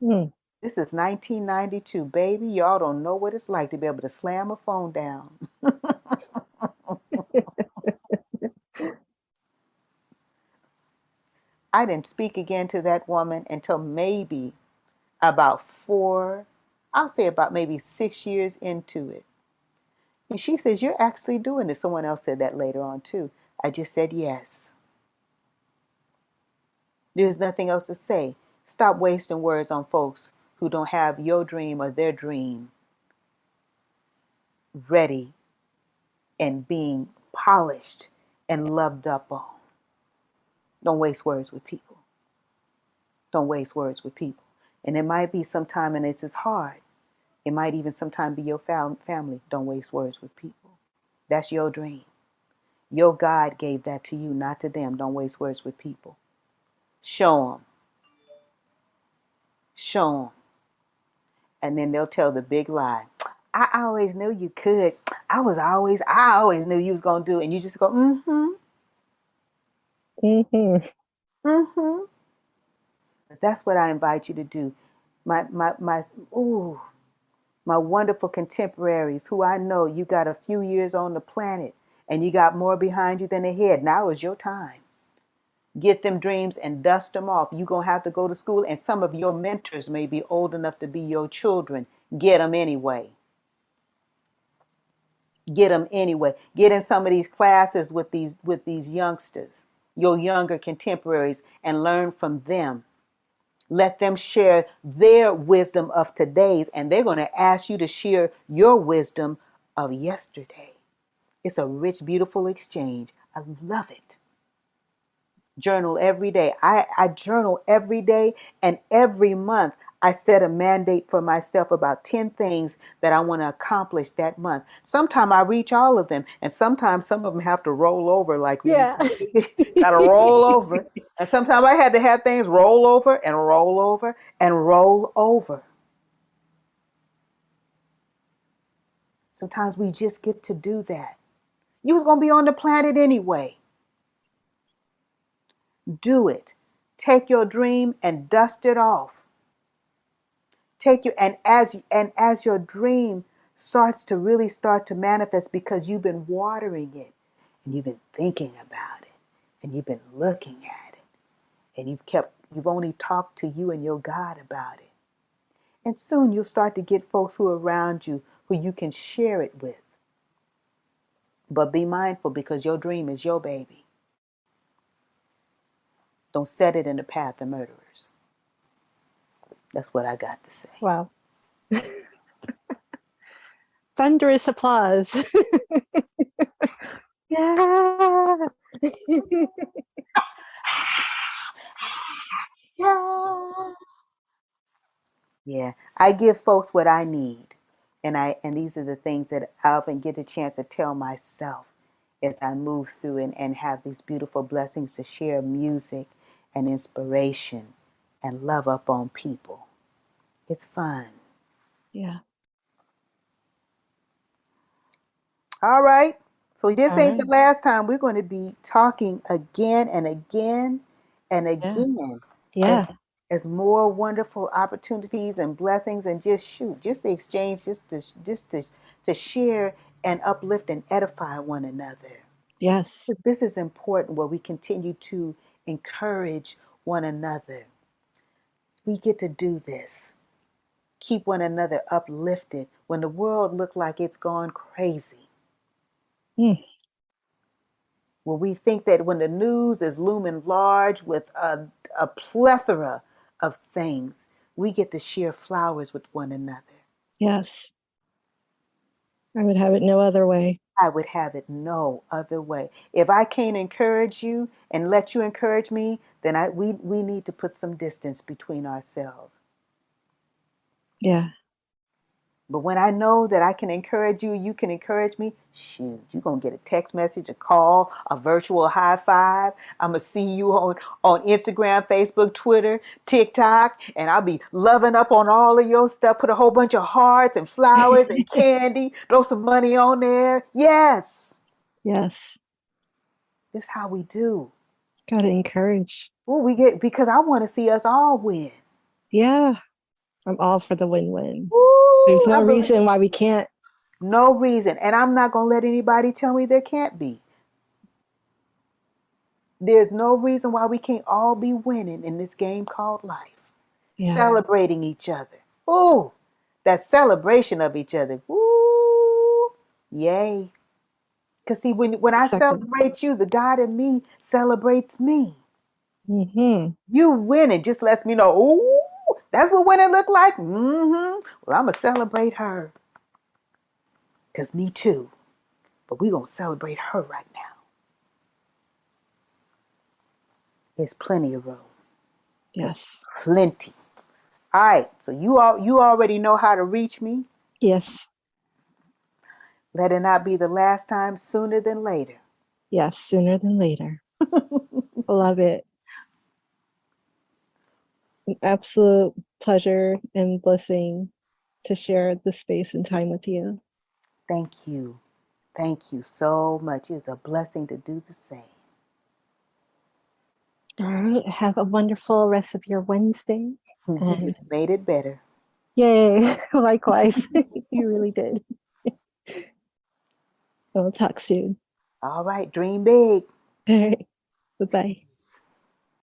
A: Mm.
B: This is 1992, baby. Y'all don't know what it's like to be able to slam a phone down. I didn't speak again to that woman until maybe about about maybe 6 years into it. And she says, "You're actually doing this." Someone else said that later on too. I just said yes. There's nothing else to say. Stop wasting words on folks who don't have your dream or their dream ready and being polished and loved up on. Don't waste words with people. Don't waste words with people. And it might be sometime, and this is hard. It might even sometime be your family. Don't waste words with people. That's your dream. Your God gave that to you, not to them. Don't waste words with people. Show them. Show them. And then they'll tell the big lie. "I always knew you could. I always knew you was going to do it." And you just go, mm-hmm,
A: Mm-hmm.
B: mm-hmm. But that's what I invite you to do. My wonderful contemporaries who I know you got a few years on the planet and you got more behind you than ahead. Now is your time. Get them dreams and dust them off. You're going to have to go to school, and some of your mentors may be old enough to be your children. Get them anyway. Get them anyway. Get in some of these classes with these youngsters, your younger contemporaries, and learn from them. Let them share their wisdom of today's, and they're going to ask you to share your wisdom of yesterday. It's a rich, beautiful exchange. I love it. Journal every day. I journal every day, and every month I set a mandate for myself about 10 things that I want to accomplish that month. Sometimes I reach all of them, and sometimes some of them have to roll over, like we used
A: Yeah.
B: to say. Gotta roll over. And sometimes I had to have things roll over and roll over and roll over. Sometimes we just get to do that. You was gonna be on the planet anyway. Do it. Take your dream and dust it off. Take your and as your dream start to manifest, because you've been watering it and you've been thinking about it and you've been looking at it and you've only talked to you and your God about it. And soon you'll start to get folks who are around you who you can share it with. But be mindful, because your dream is your baby. Don't set it in the path of murderers. That's what I got to say.
A: Wow. Thunderous applause. Yeah.
B: Yeah. Yeah. I give folks what I need. And these are the things that I often get a chance to tell myself as I move through and have these beautiful blessings to share music and inspiration and love up on people. It's fun.
A: Yeah.
B: All right. So this
A: All
B: ain't the
A: right.
B: last time. We're going to be talking again and again and
A: Yeah.
B: again as
A: Yeah.
B: as more wonderful opportunities and blessings, and just the exchange, to share and uplift and edify one another.
A: Yes.
B: This is important, where we continue to encourage one another. We get to do this. Keep one another uplifted when the world looks like it's gone crazy.
A: Mm.
B: When we think that when the news is looming large with a plethora of things, we get to share flowers with one another.
A: Yes. I would have it no other way.
B: I would have it no other way. If I can't encourage you and let you encourage me, then we need to put some distance between ourselves.
A: Yeah.
B: But when I know that I can encourage you, you can encourage me, shoot, you're going to get a text message, a call, a virtual high five. I'm going to see you on Instagram, Facebook, Twitter, TikTok, and I'll be loving up on all of your stuff. Put a whole bunch of hearts and flowers and candy. Throw some money on there. Yes.
A: Yes.
B: This is how we do.
A: Gotta encourage.
B: Ooh, because I want to see us all win.
A: Yeah. I'm all for the win-win. There's
B: Ooh,
A: no reason why we can't.
B: no reason. And I'm not going to let anybody tell me there can't be. There's no reason why we can't all be winning in this game called life.
A: Yeah.
B: Celebrating each other. Ooh, that celebration of each other. Ooh, yay. Because see, when I
A: Second.
B: celebrate you, the God in me celebrates me.
A: Mm-hmm.
B: You winning just lets me know, ooh, that's what winning look like. Mm-hmm. Well, I'm going to celebrate her. Because me too. But we're going to celebrate her right now. There's plenty of room. There's
A: Yes.
B: plenty. All right. So you already know how to reach me.
A: Yes.
B: Let it not be the last time, sooner than later.
A: Yes. Sooner than later. Love it. An absolute pleasure and blessing to share the space and time with you.
B: Thank you. Thank you so much. It's a blessing to do the same.
A: All right. Have a wonderful rest of your Wednesday.
B: You
A: And
B: just made it better.
A: yay. Likewise. You really did. We'll talk soon.
B: All right. Dream big.
A: All right. Bye-bye.